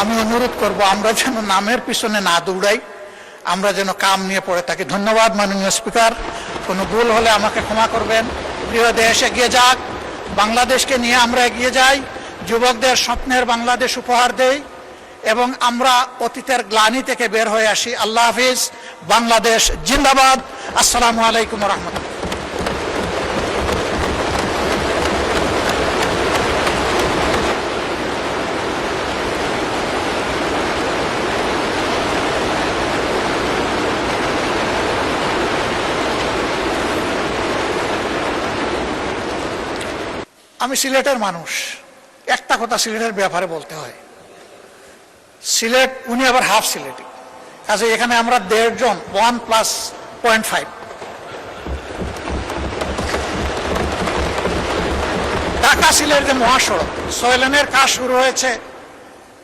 আমি অনুরোধ করব আমরা যেন নামের পিছনে না দৌড়াই, আমরা যেন কাম নিয়ে পড়ে থাকি। ধন্যবাদ মাননীয় স্পিকার, কোনো ভুল হলে আমাকে ক্ষমা করবেন। প্রিয় দেশ এগিয়ে যাক, বাংলাদেশকে নিয়ে আমরা এগিয়ে যাই, যুবকদের স্বপ্নের বাংলাদেশ উপহার দেই এবং আমরা অতীতের গ্লানি থেকে বের হয়ে আসি। আল্লাহ হাফিজ, বাংলাদেশ জিন্দাবাদ। আসসালামু আলাইকুম ওয়া রাহমাতুল্লাহ। আমি সিলেটের মানুষ, একটা কথা সিলেটের ব্যাপারে বলতে হয়। সিলেট, উনি আবার হাফ সিলেটি, কাজে এখানে আমরা 1.5 জন, 1+0.5। ঢাকা সিলেট যে মহাসড়ক 6 লেনের কাজ শুরু হয়েছে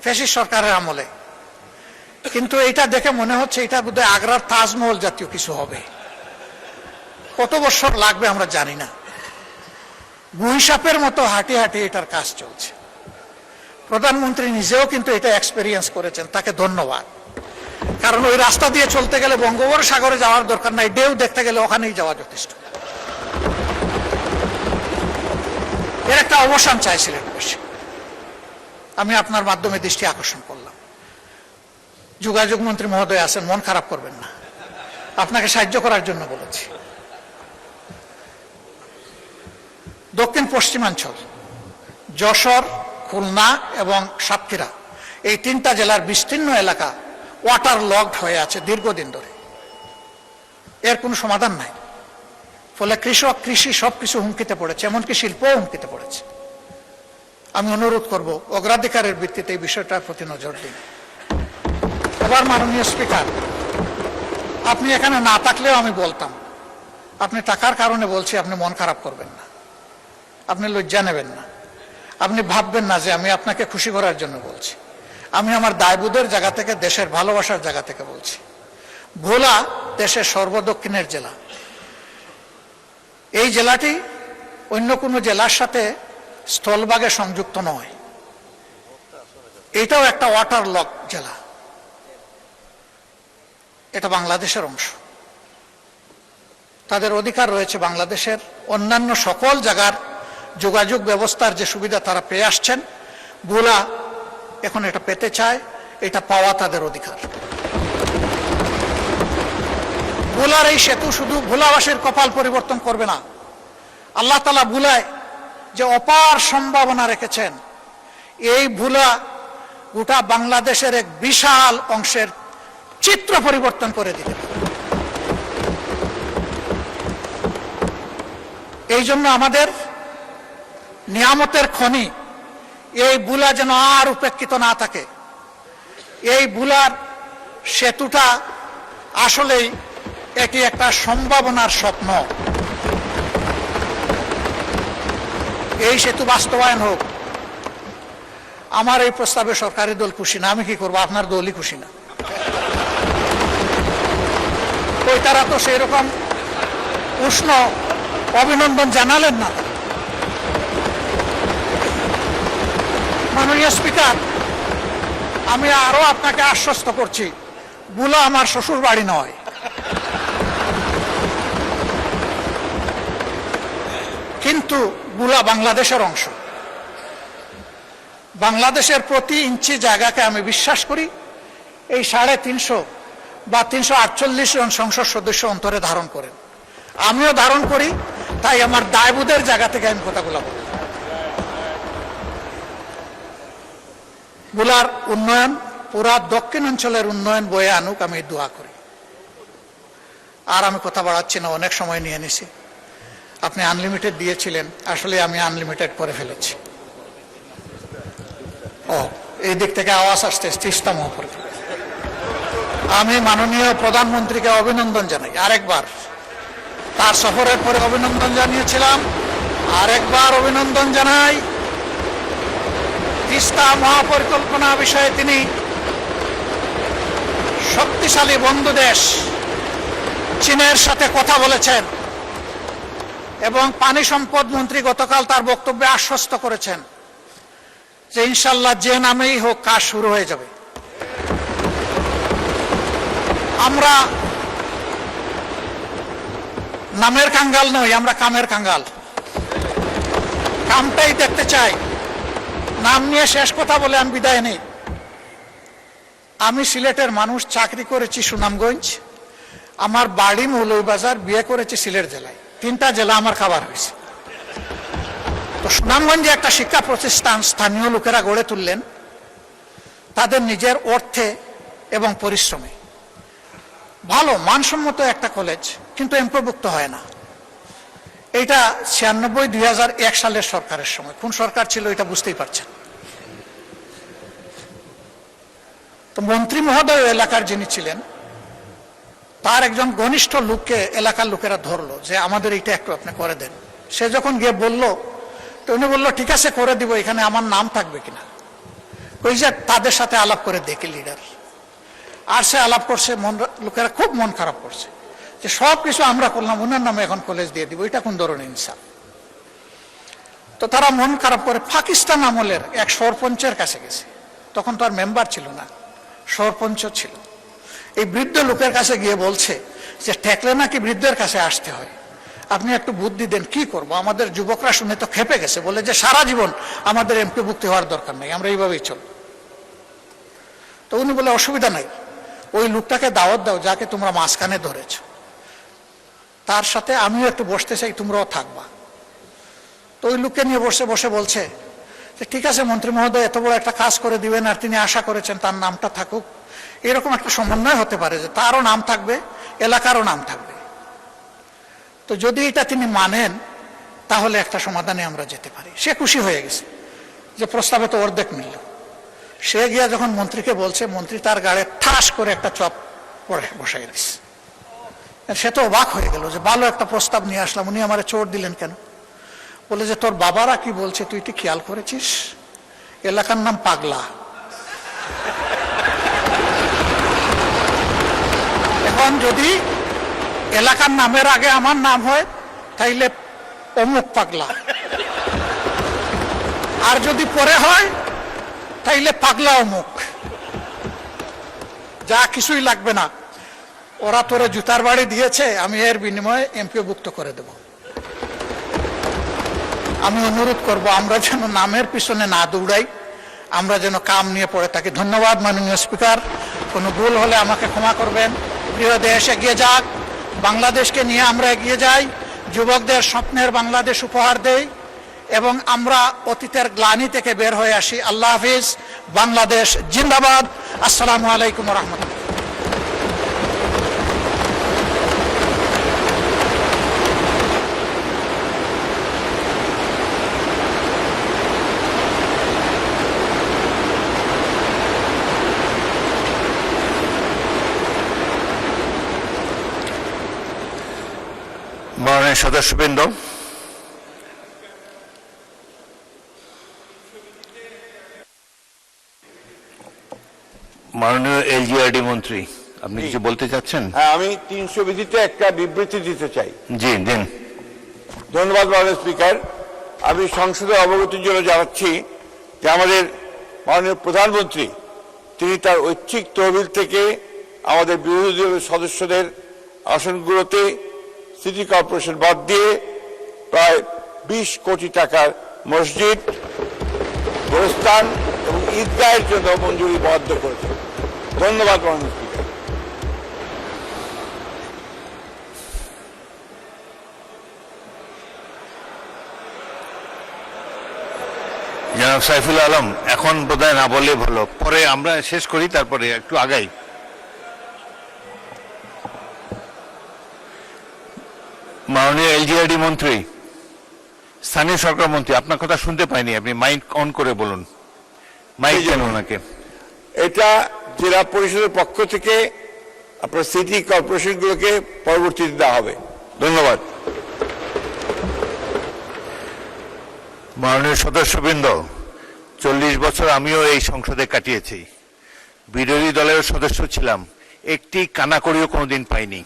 ফ্যাসিস্ট সরকারের আমলে, কিন্তু এটা দেখে মনে হচ্ছে এটা বোধহয় আগ্রার তাজমহল জাতীয় কিছু হবে। কত বছর লাগবে আমরা জানি না। গুইসাপের মতো হাঁটি হাঁটি এটার কাজ চলছে। প্রধানমন্ত্রী নিজেও কিন্তু এটা এক্সপেরিয়েন্স করেছেন, তাকে ধন্যবাদ। কারণ ওই রাস্তা দিয়ে চলতে গেলে বঙ্গোপসাগরে যাওয়ার দরকার নাই, ঢেউ দেখতে গেলে ওখানেই যাওয়া যথেষ্ট। এর একটা অবসান চাইছিলেন বেশি। আমি আপনার মাধ্যমে দৃষ্টি আকর্ষণ করলাম। যোগাযোগ মন্ত্রী মহোদয় আছেন, মন খারাপ করবেন না, আপনাকে সাহায্য করার জন্য বলেছি। দক্ষিণ পশ্চিমাঞ্চল, যশোর, খুলনা এবং সাতক্ষীরা, এই 3টা জেলার বিস্তীর্ণ এলাকা ওয়াটার লকড হয়ে আছে দীর্ঘদিন ধরে। এর কোনো সমাধান নাই। ফলে কৃষক, কৃষি সবকিছু হুমকিতে পড়েছে, এমনকি শিল্পও হুমকিতে পড়েছে। আমি অনুরোধ করব অগ্রাধিকারের ভিত্তিতে এই বিষয়টার প্রতি নজর দিন। এবার মাননীয় স্পিকার, আপনি এখানে না থাকলেও আমি বলতাম, আপনি টাকার কারণে বলছি, আপনি মন খারাপ করবেন না, আপনি লজ্জা নেবেন না, আপনি ভাববেন না যে আমি আপনাকে খুশি করার জন্য বলছি। আমি আমার দায়বোধের জায়গা থেকে, দেশের ভালোবাসার জায়গা থেকে বলছি। ভোলা দেশের সর্বদক্ষিণের জেলা। এই জেলাটি অন্য কোনো জেলার সাথে স্থলভাগে সংযুক্ত নয়। এটাও একটা ওয়াটার লক জেলা। এটা বাংলাদেশের অংশ। তাদের অধিকার রয়েছে বাংলাদেশের অন্যান্য সকল জায়গার যোগাযোগ ব্যবস্থার যে সুবিধা তারা পেয়ে আসছেন, ভোলা এখন এটা পেতে চায়, এটা পাওয়া তাদের অধিকার। ভোলার এই সেতু শুধু ভোলাবাসীর কপাল পরিবর্তন করবে না, আল্লাহ তাআলা ভোলায় যে অপার সম্ভাবনা রেখেছেন, এই ভোলা গোটা বাংলাদেশের এক বিশাল অংশের চিত্র পরিবর্তন করে দিতে পারে। এই জন্য আমাদের নিয়ামতের খনি এই ভোলা যেন আর উপেক্ষিত না থাকে। এই ভোলার সেতুটা আসলেই এটি একটা সম্ভাবনার স্বপ্ন। এই সেতু বাস্তবায়ন হোক। আমার এই প্রস্তাবে সরকারি দল খুশি না, আমি কি করবো, আপনার দলই খুশি না। ওই তারা তো সেই রকম উষ্ণ অভিনন্দন জানালেন না। মাননীয় স্পিকার, আমি আরো আপনাকে আশ্বস্ত করছি, ভোলা আমার শ্বশুর বাড়ি নয়। কিন্তু ভোলা বাংলাদেশের অংশ। বাংলাদেশের প্রতি ইঞ্চি জায়গাকে আমি বিশ্বাস করি এই 350 বা 348 জন সংসদ সদস্য অন্তরে ধারণ করেন, আমিও ধারণ করি। তাই আমার দায়বোধের জায়গা থেকে আমি কথাগুলো বলি। ভোলার উন্নয়ন, পুরা দক্ষিণ অঞ্চলের উন্নয়ন বয়ে আনুক, আমি দোয়া করি। আর আমি কথা বাড়াচ্ছি না, অনেক সময় নিয়ে নিছি। আপনি আনলিমিটেড দিয়েছিলেন, আসলে আমি আনলিমিটেড করে ফেলেছি। এই দিক থেকে আওয়াজ আসছে, তিস্তা মহাপরিকল্পনা। আমি মাননীয় প্রধানমন্ত্রীকে অভিনন্দন জানাই আরেকবার। তার সফরের পরে অভিনন্দন জানিয়েছিলাম, আরেকবার অভিনন্দন জানাই। তিস্তা মহাপরিকল্পনা বিষয়ে তিনি শক্তিশালী বন্ধু দেশ চীনের সাথে কথা বলেছেন এবং পানি সম্পদ মন্ত্রী গতকাল তার বক্তব্যে আশ্বস্ত করেছেন যে ইনশাল্লাহ যে নামেই হোক কাজ শুরু হয়ে যাবে। আমরা নামের কাঙ্গাল নই, আমরা কামের কাঙ্গাল। কামটাই দেখতে চাই। নাম নিয়ে শেষ কথা বলে আমি বিদায় নেই। আমি সিলেটের মানুষ, চাকরি করেছি সুনামগঞ্জ, আমার বাড়ি মৌলভীবাজার, বিয়ে করেছি সিলেট জেলায়। 3টা জেলা আমার খাবার হয়েছে। তো সুনামগঞ্জে একটা শিক্ষা প্রতিষ্ঠান স্থানীয় লোকেরা গড়ে তুললেন তাদের নিজের অর্থে এবং পরিশ্রমে। ভালো মানসম্মত একটা কলেজ, কিন্তু এমপিওভুক্ত হয় না। এটা 96-2001 সালের সরকারের সময়। কোন সরকার ছিল এটা বুঝতেই পারছেন। তো মন্ত্রী মহোদয় এলাকার যিনি ছিলেন তার একজন ঘনিষ্ঠ লোককে এলাকার লোকেরা ধরলো যে আমাদের এইটা একটু আপনি করে দেন। সে যখন গিয়ে বলল, তো উনি বললো ঠিক আছে করে দিব, এখানে আমার নাম থাকবে কিনা। ওই যে তাদের সাথে আলাপ করে দেখে লিডার, আর সে আলাপ করছে, লোকেরা খুব মন খারাপ করছে যে সব কিছু আমরা করলাম, ওনার নামে এখন কলেজ দিয়ে দিব, এটা কোন ধরনের ইনসাফ। তো তারা মন খারাপ করে পাকিস্তান আমলের এক সরপঞ্চের কাছে গেছে। তখন তো আর মেম্বার ছিল না, সরপঞ্চ ছিল। এই বৃদ্ধ লোকের কাছে গিয়ে বলছে যে ঠেকলে নাকি বৃদ্ধের কাছে আসতে হয়, আপনি একটু বুদ্ধি দেন, কি করব। আমাদের যুবকরা শুনে তো খেপে গেছে, বলে যে সারা জীবন আমাদের এমপিভুক্তি হওয়ার দরকার নেই, আমরা এইভাবেই চল। তো উনি বলে অসুবিধা নাই, ওই লোকটাকে দাওয়াত দাও যাকে তোমরা মাঝখানে ধরেছ, তার সাথে আমিও একটু বসতে চাই, তোমরাও থাকবা। তো ওই লোককে নিয়ে বসে বসে বলছে যে ঠিক আছে মন্ত্রী মহোদয় এত বড় একটা কাজ করে দিবেন, আর তিনি আশা করেছেন তার নামটা থাকুক, এরকম একটা সমন্বয় হতে পারে যে তারও নাম থাকবে, এলাকারও নাম থাকবে। তো যদি এটা তিনি মানেন তাহলে একটা সমাধানে আমরা যেতে পারি। সে খুশি হয়ে গেছে যে প্রস্তাবে তো অর্ধেক মিলল। সে গিয়া যখন মন্ত্রীকে বলছে, মন্ত্রী তার গাড়ে ঠাস করে একটা চপ পরে বসাই দিচ্ছে। সে তো অবাক হয়ে গেল যে ভালো একটা প্রস্তাব নিয়ে আসলাম, উনি আমারে চোট দিলেন কেন। বলে যে তোর বাবারা কি বলছে তুই কি খেয়াল করেছিস, এলাকার নাম পাগলা। এখন যদি এলাকার নামের আগে আমার নাম হয় তাইলে অমুক পাগলা, আর যদি পরে হয় তাইলে পাগলা অমুক। যা কিছুই লাগবে না, ওরা তোরে জুতার বাড়ি দিয়েছে, আমি এর বিনিময়ে এমপিওভুক্ত করে দেব। আমি অনুরোধ করব আমরা যেন নামের পিছনে না দৌড়াই, আমরা যেন কাম নিয়ে পড়ে থাকি। ধন্যবাদ মাননীয় স্পিকার, কোনো ভুল হলে আমাকে ক্ষমা করবেন। প্রিয় দেশ এগিয়ে যাক, বাংলাদেশকে নিয়ে আমরা এগিয়ে যাই, যুবকদের স্বপ্নের বাংলাদেশ উপহার দেই এবং আমরা অতীতের গ্লানি থেকে বের হয়ে আসি। আল্লাহ হাফিজ, বাংলাদেশ জিন্দাবাদ। আসসালামু আলাইকুম ওয়া রাহমাতুল্লাহ। মাননীয় সদস্যবৃন্দ, মাননীয় এলজিআরডি মন্ত্রী, আপনি কিছু বলতে চাচ্ছেন? হ্যাঁ, আমি 300 বিধিতে একটা বিবৃতি দিতে চাই। জি দিন। ধন্যবাদ মাননীয় স্পিকার। আমি সংসদে অবগতির জন্য জানাচ্ছি যে আমাদের মাননীয় প্রধানমন্ত্রী তিনি তার ঐচ্ছিক তহবিল থেকে আমাদের বিরোধী দলের সদস্যদের আসনগুলোতে সিটি কর্পোরেশন বাদ দিয়ে প্রায় 20 কোটি টাকার মসজিদ, গোরস্থান এবং ঈদগাহের জন্য মঞ্জুরি বরাদ্দ করেছে। ধন্যবাদ মাননীয় স্পিকার। জনাব সাইফুল আলম, এখন বোধহয় না বললে ভালো, পরে আমরা শেষ করি, তারপরে একটু আগাই। মাননীয় এলজিআরডি মন্ত্রী, স্থানীয় সরকার মন্ত্রী, আপনার কথা শুনতে পাইনি, আপনি মাইক অন করে বলুন। মাইক দেন ওনাকে। এটা জেলা পরিষদের পক্ষ থেকে আপনার সিটি কর্পোরেশনগুলোকে পরবর্তীতে দেওয়া হবে। ধন্যবাদ। মাননীয় সদস্যবৃন্দ, 40 বছর আমিও এই সংসদে কাটিয়েছি, বিরোধী দলের সদস্য ছিলাম, একটি কানাকড়িও কোনোদিন পাইনি।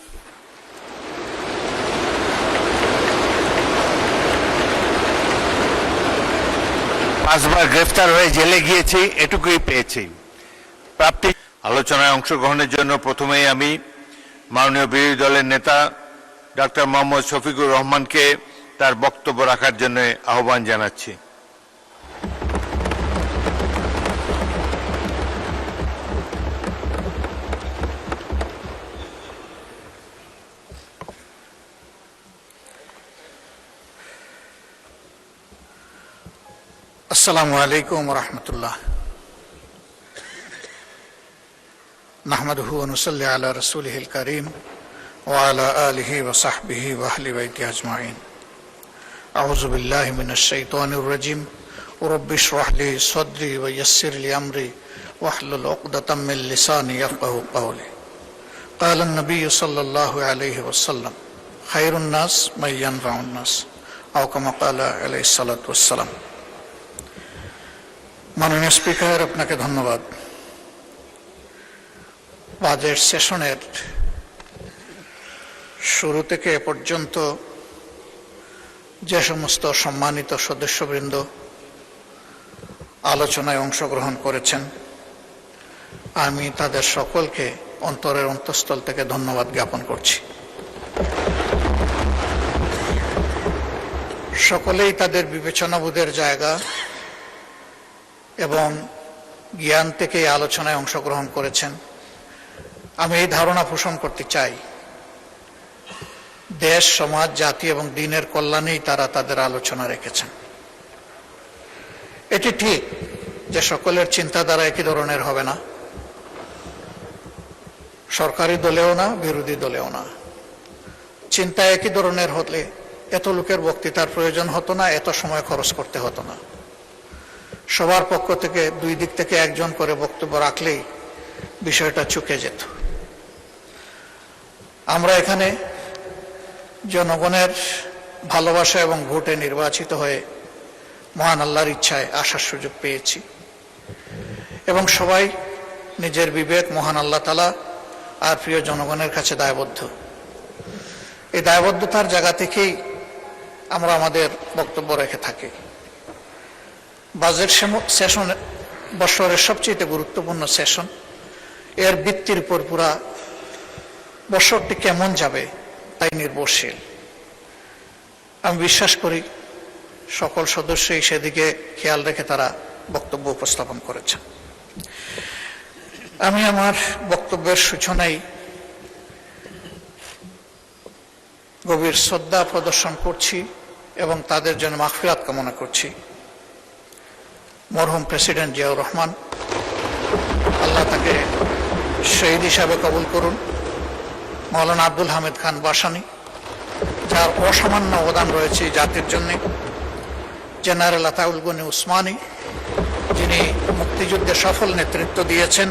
5বার গ্রেফতার হয়ে জেলে গিয়েছি, এটুকুই পেয়েছি। প্রাপ্তি আলোচনায় অংশগ্রহণের জন্য প্রথমেই আমি মাননীয় বিরোধী দলের নেতা ডক্টর মোহাম্মদ শফিকুর রহমানকে তার বক্তব্য রাখার জন্য আহ্বান জানাচ্ছি। আসসালামু আলাইকুম ওয়া রাহমাতুল্লাহ। নাহমাদুহু ওয়া নুসাল্লি আলা রাসূলিহিল কারীম ওয়া আলা আলিহি ওয়া সাহবিহি ওয়া আহলি বাইতিহি আজমাইন। আউযু বিল্লাহি মিনাশ শাইতানির রাজীম। রাব্বি ইশরাহ লি সাদরি ওয়া ইয়াসসির লি আমরি ওয়াহলুল উকদাতাম মিন লিসানি ইয়াফকাহু কাওলি। قال النبي صلى الله عليه وسلم خير الناس من ينفع الناس أو كما قال عليه الصلاة والسلام। মাননীয় স্পিকার, আপনাকে ধন্যবাদ। বাজেট সেশনের শুরু থেকে এ পর্যন্ত যে সমস্ত সম্মানিত সদস্যবৃন্দ আলোচনায় অংশগ্রহণ করেছেন, আমি তাদের সকলকে অন্তরের অন্তঃস্থল থেকে ধন্যবাদ জ্ঞাপন করছি। সকলেই তাদের বিবেচনাবোধের জায়গা এবং জ্ঞান থেকে এই আলোচনায় অংশগ্রহণ করেছেন। আমি এই ধারণা পোষণ করতে চাই, দেশ, সমাজ, জাতি এবং দিনের কল্যাণেই তারা তাদের আলোচনা রেখেছেন। এটি ঠিক যে সকলের চিন্তাধারা একই ধরনের হবে না, সরকারি দলেও না, বিরোধী দলেও না। চিন্তা একই ধরনের হলে এত লোকের বক্তৃতার প্রয়োজন হতো না, এত সময় খরচ করতে হতো না। সবার পক্ষ থেকে দুই দিক থেকে একজন করে বক্তব্য রাখলেই বিষয়টা চুকে যেত। আমরা এখানে জনগণের ভালোবাসা এবং ভোটে নির্বাচিত হয়ে মহান আল্লাহর ইচ্ছায় আসার সুযোগ পেয়েছি এবং সবাই নিজের বিবেক, মহান আল্লাহ তাআলা আর প্রিয় জনগণের কাছে দায়বদ্ধ। এই দায়বদ্ধতার জায়গা থেকেই আমরা আমাদের বক্তব্য রেখে থাকি। বাজেট সেশন বছরের সবচেয়ে গুরুত্বপূর্ণ সেশন। এর ভিত্তির উপর পুরা বছরটি কেমন যাবে তাই নির্ভরশীল। আমি বিশ্বাস করি সকল সদস্যই সেদিকে খেয়াল রেখে তারা বক্তব্য উপস্থাপন করেছেন। আমি আমার বক্তব্যের সূচনায় গভীর শ্রদ্ধা প্রদর্শন করছি এবং তাদের জন্য মাগফিরাত কামনা করছি। মরহুম প্রেসিডেন্ট জিয়াউর রহমান, আল্লাহ তাকে শহীদ হিসাবে কবুল করুন। মাওলানা আব্দুল হামিদ খান বাসানী, যার অসামান্য অবদান রয়েছে জাতির জন্য। জেনারেল আতাউল গনি উসমানী, যিনি মুক্তিযুদ্ধে সফল নেতৃত্ব দিয়েছেন।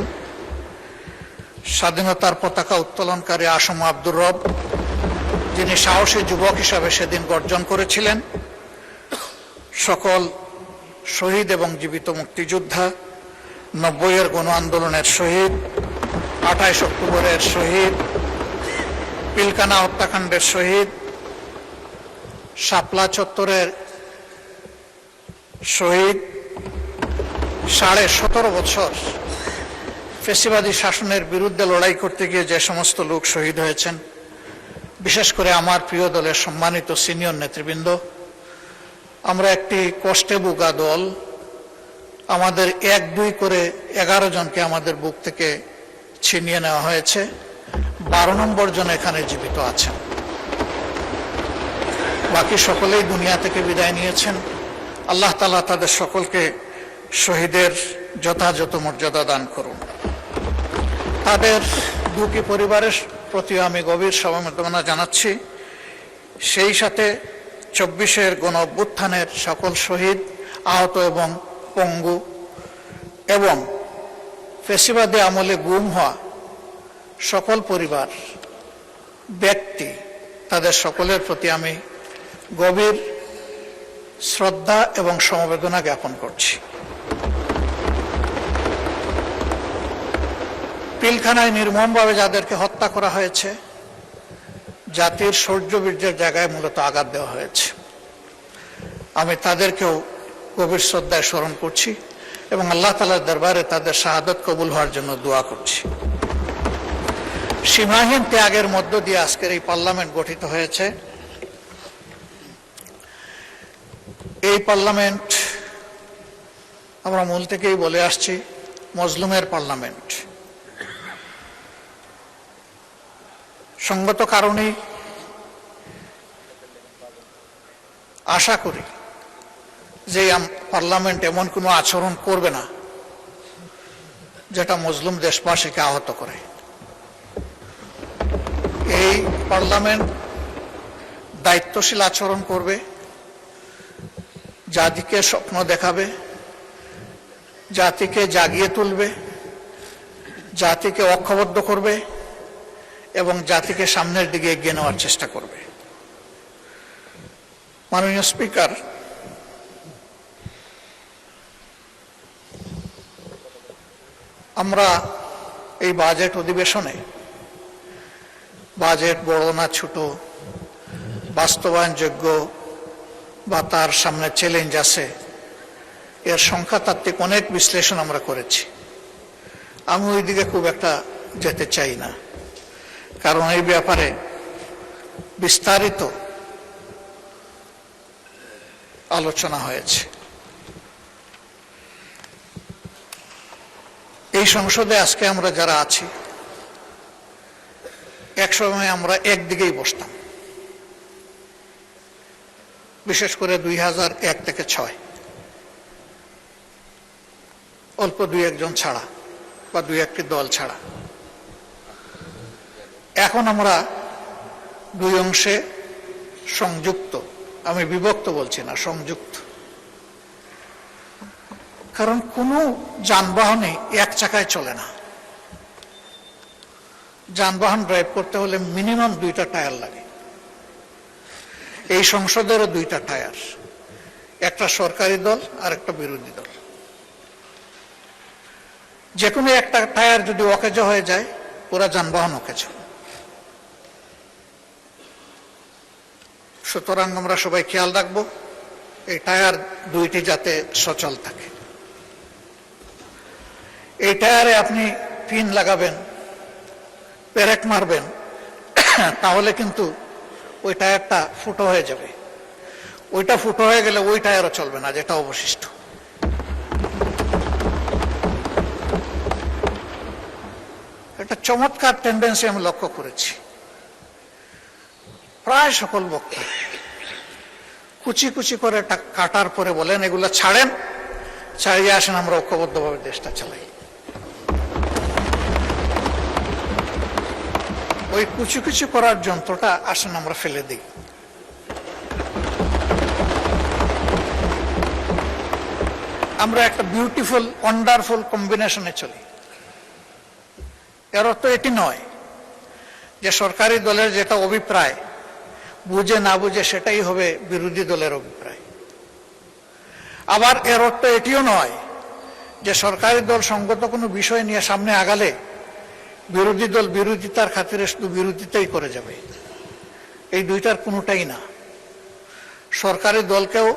স্বাধীনতার পতাকা উত্তোলনকারী আসম আব্দুর রব, যিনি সাহসী যুবক হিসাবে সেদিন গর্জন করেছিলেন। সকল শহীদ এবং জীবিত মুক্তিযোদ্ধা, 90-এর গণ আন্দোলনের শহীদ, 28 অক্টোবরের শহীদ, পিলকানা হত্যাকাণ্ডের শহীদ, শাপলা চত্বরের শহীদ, 17.5 বছর ফ্যাসিবাদী শাসনের বিরুদ্ধে লড়াই করতে গিয়ে যে সমস্ত লোক শহীদ হয়েছেন, বিশেষ করে আমার প্রিয় দলের সম্মানিত সিনিয়র নেতৃবৃন্দ। আমরা একটি কষ্টে ভোগা দল। আমাদের 1-2 করে 11 জনকে আমাদের বুক থেকে ছিনিয়ে নেওয়া হয়েছে। 12 নম্বর জন এখানে জীবিত আছেন, বাকি সকলেই দুনিয়া থেকে বিদায় নিয়েছেন। আল্লাহ তাআলা তাদের সকলকে শহীদের যথাযথ মর্যাদা দান করুন। তাদের দুঃখী পরিবারের প্রতি আমি গভীর সমবেদনা জানাচ্ছি। সেই সাথে 24-এর গণ অভ্যুত্থানের সকল শহীদ, আহত এবং পঙ্গু এবং ফ্যাসিবাদী আমলে গুম হওয়া সকল পরিবার, ব্যক্তি, তাদের সকলের প্রতি আমি গভীর শ্রদ্ধা এবং সমবেদনা জ্ঞাপন করছি। পিলখানায় নির্মমভাবে যাদেরকে হত্যা করা হয়েছে, জাতির শৌর্যবীর্যের জায়গায় মূলত আঘাত দেওয়া হয়েছে, আমি তাদেরকেও গভীর শ্রদ্ধায় স্মরণ করছি এবং আল্লাহ তাআলার দরবারে তাদের শাহাদত কবুল হওয়ার জন্য দোয়া করছি। সীমাহীন ত্যাগের মধ্য দিয়ে আজকের এই পার্লামেন্ট গঠিত হয়েছে। এই পার্লামেন্ট আমরা মূল থেকেই বলে আসছি মজলুমের পার্লামেন্ট। সঙ্গত কারণেই আশা করি যে পার্লামেন্ট এমন কোনো আচরণ করবে না যেটা মজলুম দেশবাসীকে আহত করে। এই পার্লামেন্ট দায়িত্বশীল আচরণ করবে, জাতিকে স্বপ্ন দেখাবে, জাতিকে জাগিয়ে তুলবে, জাতিকে ঐক্যবদ্ধ করবে এবং জাতিকে সামনের দিকে এগিয়ে নেওয়ার চেষ্টা করবে। মাননীয় স্পিকার, আমরা এই বাজেট অধিবেশনে বাজেট বড় না ছোট, বাস্তবায়নযোগ্য বা তার সামনে চ্যালেঞ্জ আছে, এর সংখ্যাতাত্ত্বিক অনেক বিশ্লেষণ আমরা করেছি। আমি ওই দিকে খুব একটা যেতে চাই না, কারণ এই ব্যাপারে বিস্তারিত আলোচনা হয়েছে। এই সংসদে আজকে আমরা যারা আছি, একসময় আমরা একদিকেই বসতাম, বিশেষ করে 2001 থেকে 2006, অল্প দুই একজন ছাড়া বা দুই একটি দল ছাড়া। এখন আমরা দুই অংশে সংযুক্ত, আমি বিভক্ত বলছি না, সংযুক্ত। কারণ কোনো যানবাহনে এক চাকায় চলে না। যানবাহন ড্রাইভ করতে হলে মিনিমাম 2টা টায়ার লাগে। এই সংসদেরও 2টা টায়ার, একটা সরকারি দল আর একটা বিরোধী দল। যে কোনো একটা টায়ার যদি অকেজ হয়ে যায়, পুরা যানবাহন অকেজ। সুতরাং আমরা সবাই খেয়াল রাখবো এই টায়ার দুইটি যাতে সচল থাকে। এই টায়ারে আপনি পিন লাগাবেন, পেরেক মারবেন, তাহলে কিন্তু ওই টায়ারটা ফুটো হয়ে যাবে। ওইটা ফুটো হয়ে গেলে ওই টায়ারও চলবে না, যেটা অবশিষ্ট। একটা চমৎকার টেন্ডেন্সি আমি লক্ষ্য করেছি, প্রায় সকল বক্তা কুচি কুচি করে কাটার পরে বলেন এগুলো ছাড়েন, ছাড়িয়ে আসেন, আমরা ঐক্যবদ্ধভাবে দেশটা চালাই। ওই কুচি কুচি করার যন্ত্রটা আসেন আমরা ফেলে দিই। আমরা একটা বিউটিফুল ওয়ান্ডারফুল কম্বিনেশনে চলি। এর অর্থ এটি নয় যে সরকারি দলের যেটা অভিপ্রায় বুঝে না বুঝে সেটাই হবে বিরোধী দলের অভিপ্রায়। আবার এর অর্থ এটিও নয় যে সরকারি দল সঙ্গত কোনো বিষয় নিয়ে সামনে আগালে বিরোধী দল বিরোধিতার খাতিরে শুধু বিরোধিতাই করে যাবে। এই দুইটার কোনোটাই না। সরকারি দলকেও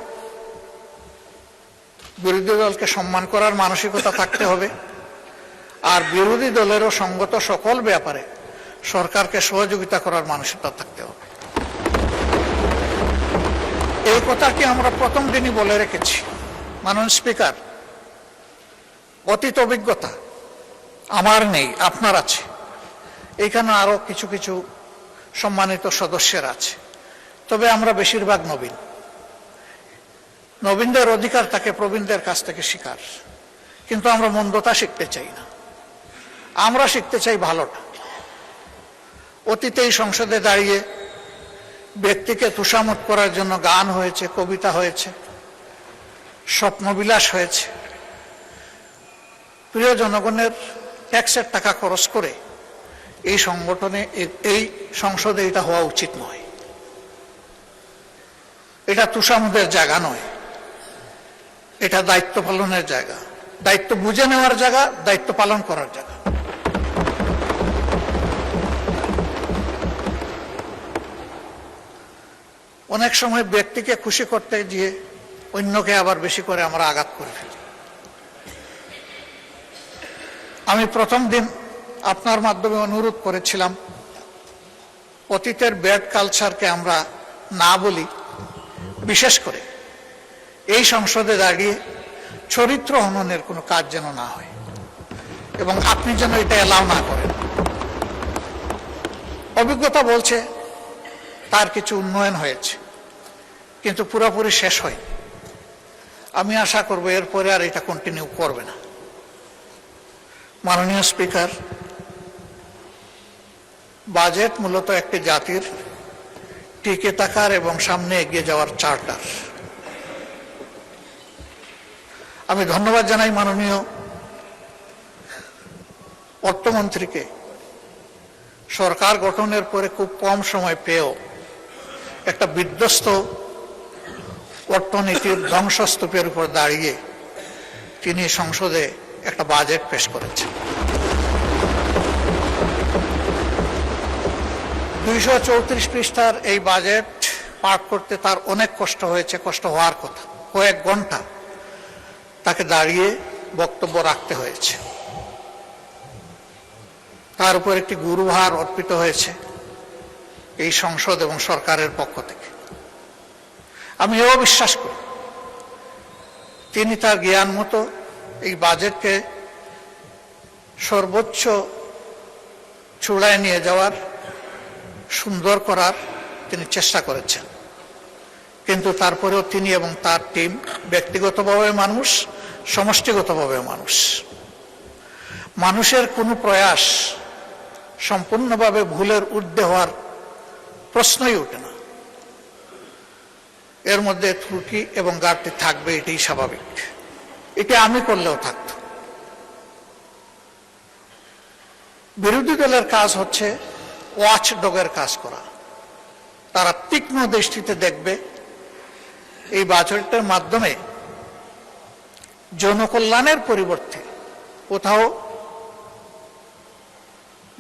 বিরোধী দলকে সম্মান করার মানসিকতা থাকতে হবে, আর বিরোধী দলেরও সঙ্গত সকল ব্যাপারে সরকারকে সহযোগিতা করার মানসিকতা থাকতে হবে। এই কথাটি আমরা প্রথম দিনই বলে রেখেছি। মাননীয় স্পিকার, অতীত অভিজ্ঞতা আমার নেই, আপনার আছে। এখানে আরো কিছু কিছু সম্মানিত সদস্যের আছে, তবে আমরা বেশিরভাগ নবীন। নবীনদের অধিকার থাকে প্রবীণদের কাছ থেকে শিকার, কিন্তু আমরা মন্দতা শিখতে চাই না, আমরা শিখতে চাই ভালোটা। অতীতে এই সংসদে দাঁড়িয়ে ব্যক্তিকে তুষামত করার জন্য গান হয়েছে, কবিতা হয়েছে, স্বপ্নবিলাস হয়েছে। প্রিয় জনগণের ট্যাক্সের টাকা খরচ করে এই সংগঠনে, এই সংসদে এটা হওয়া উচিত নয়। এটা তুষামতের জায়গা নয়, এটা দায়িত্ব পালনের জায়গা, দায়িত্ব বুঝে নেওয়ার জায়গা, দায়িত্ব পালন করার জায়গা। অনেক সময় ব্যক্তিকে খুশি করতে গিয়ে অন্যকে আবার বেশি করে আমরা আঘাত করে ফেলি। আমি প্রথম দিন আপনার মাধ্যমে অনুরোধ করেছিলাম অতীতের ব্যাড কালচারকে আমরা না বলি, বিশেষ করে এই সংসদে দাঁড়িয়ে চরিত্র হননের কোনো কাজ যেন না হয় এবং আপনি যেন এটা এলাও না করেন। অভিজ্ঞতা বলছে তার কিছু উন্নয়ন হয়েছে, কিন্তু পুরোপুরি শেষ হয়নি। আমি আশা করব এরপরে আর এটা কন্টিনিউ করবে না। মাননীয় স্পিকার, বাজেট মূলত একটি জাতির টিকে থাকার এবং সামনে এগিয়ে যাওয়ার চার্টার। আমি ধন্যবাদ জানাই মাননীয় অর্থমন্ত্রীকে সরকার গঠনের পরে খুব কম সময় পেয়েও একটা বিধ্বস্ত অর্থনীতির ধ্বংসস্তূপের উপর দাঁড়িয়ে তিনি সংসদে একটা বাজেট পেশ করেছেন। 234 পৃষ্ঠার এই বাজেট পাঠ করতে তার অনেক কষ্ট হয়েছে, কষ্ট হওয়ার কথা। কয়েক ঘন্টা তাকে দাঁড়িয়ে বক্তব্য রাখতে হয়েছে। তার উপর একটি গুরুভার অর্পিত হয়েছে এই সংসদ এবং সরকারের পক্ষ থেকে। আমি এও বিশ্বাস করি তিনি তার জ্ঞান মতো এই বাজেটকে সর্বোচ্চ চূড়ায় নিয়ে যাওয়ার, সুন্দর করার তিনি চেষ্টা করেছেন। কিন্তু তারপরেও তিনি এবং তার টিম ব্যক্তিগতভাবে মানুষ, সমষ্টিগতভাবে মানুষ। মানুষের কোনো প্রয়াস সম্পূর্ণভাবে ভুলের ঊর্ধ্বে হওয়ার প্রশ্নই ওঠে না। এর মধ্যে ত্রুটি এবং ঘাটতি থাকবে, এটাই স্বাভাবিক। এটা আমি করলেও থাকত। বিরোধী দলের কাজ হচ্ছে ওয়াচ ডগের কাজ করা। তারা তীক্ষ্ণ দৃষ্টিতে দেখবে এই বাজেটের মাধ্যমে জনকল্যাণের পরিবর্তে কোথাও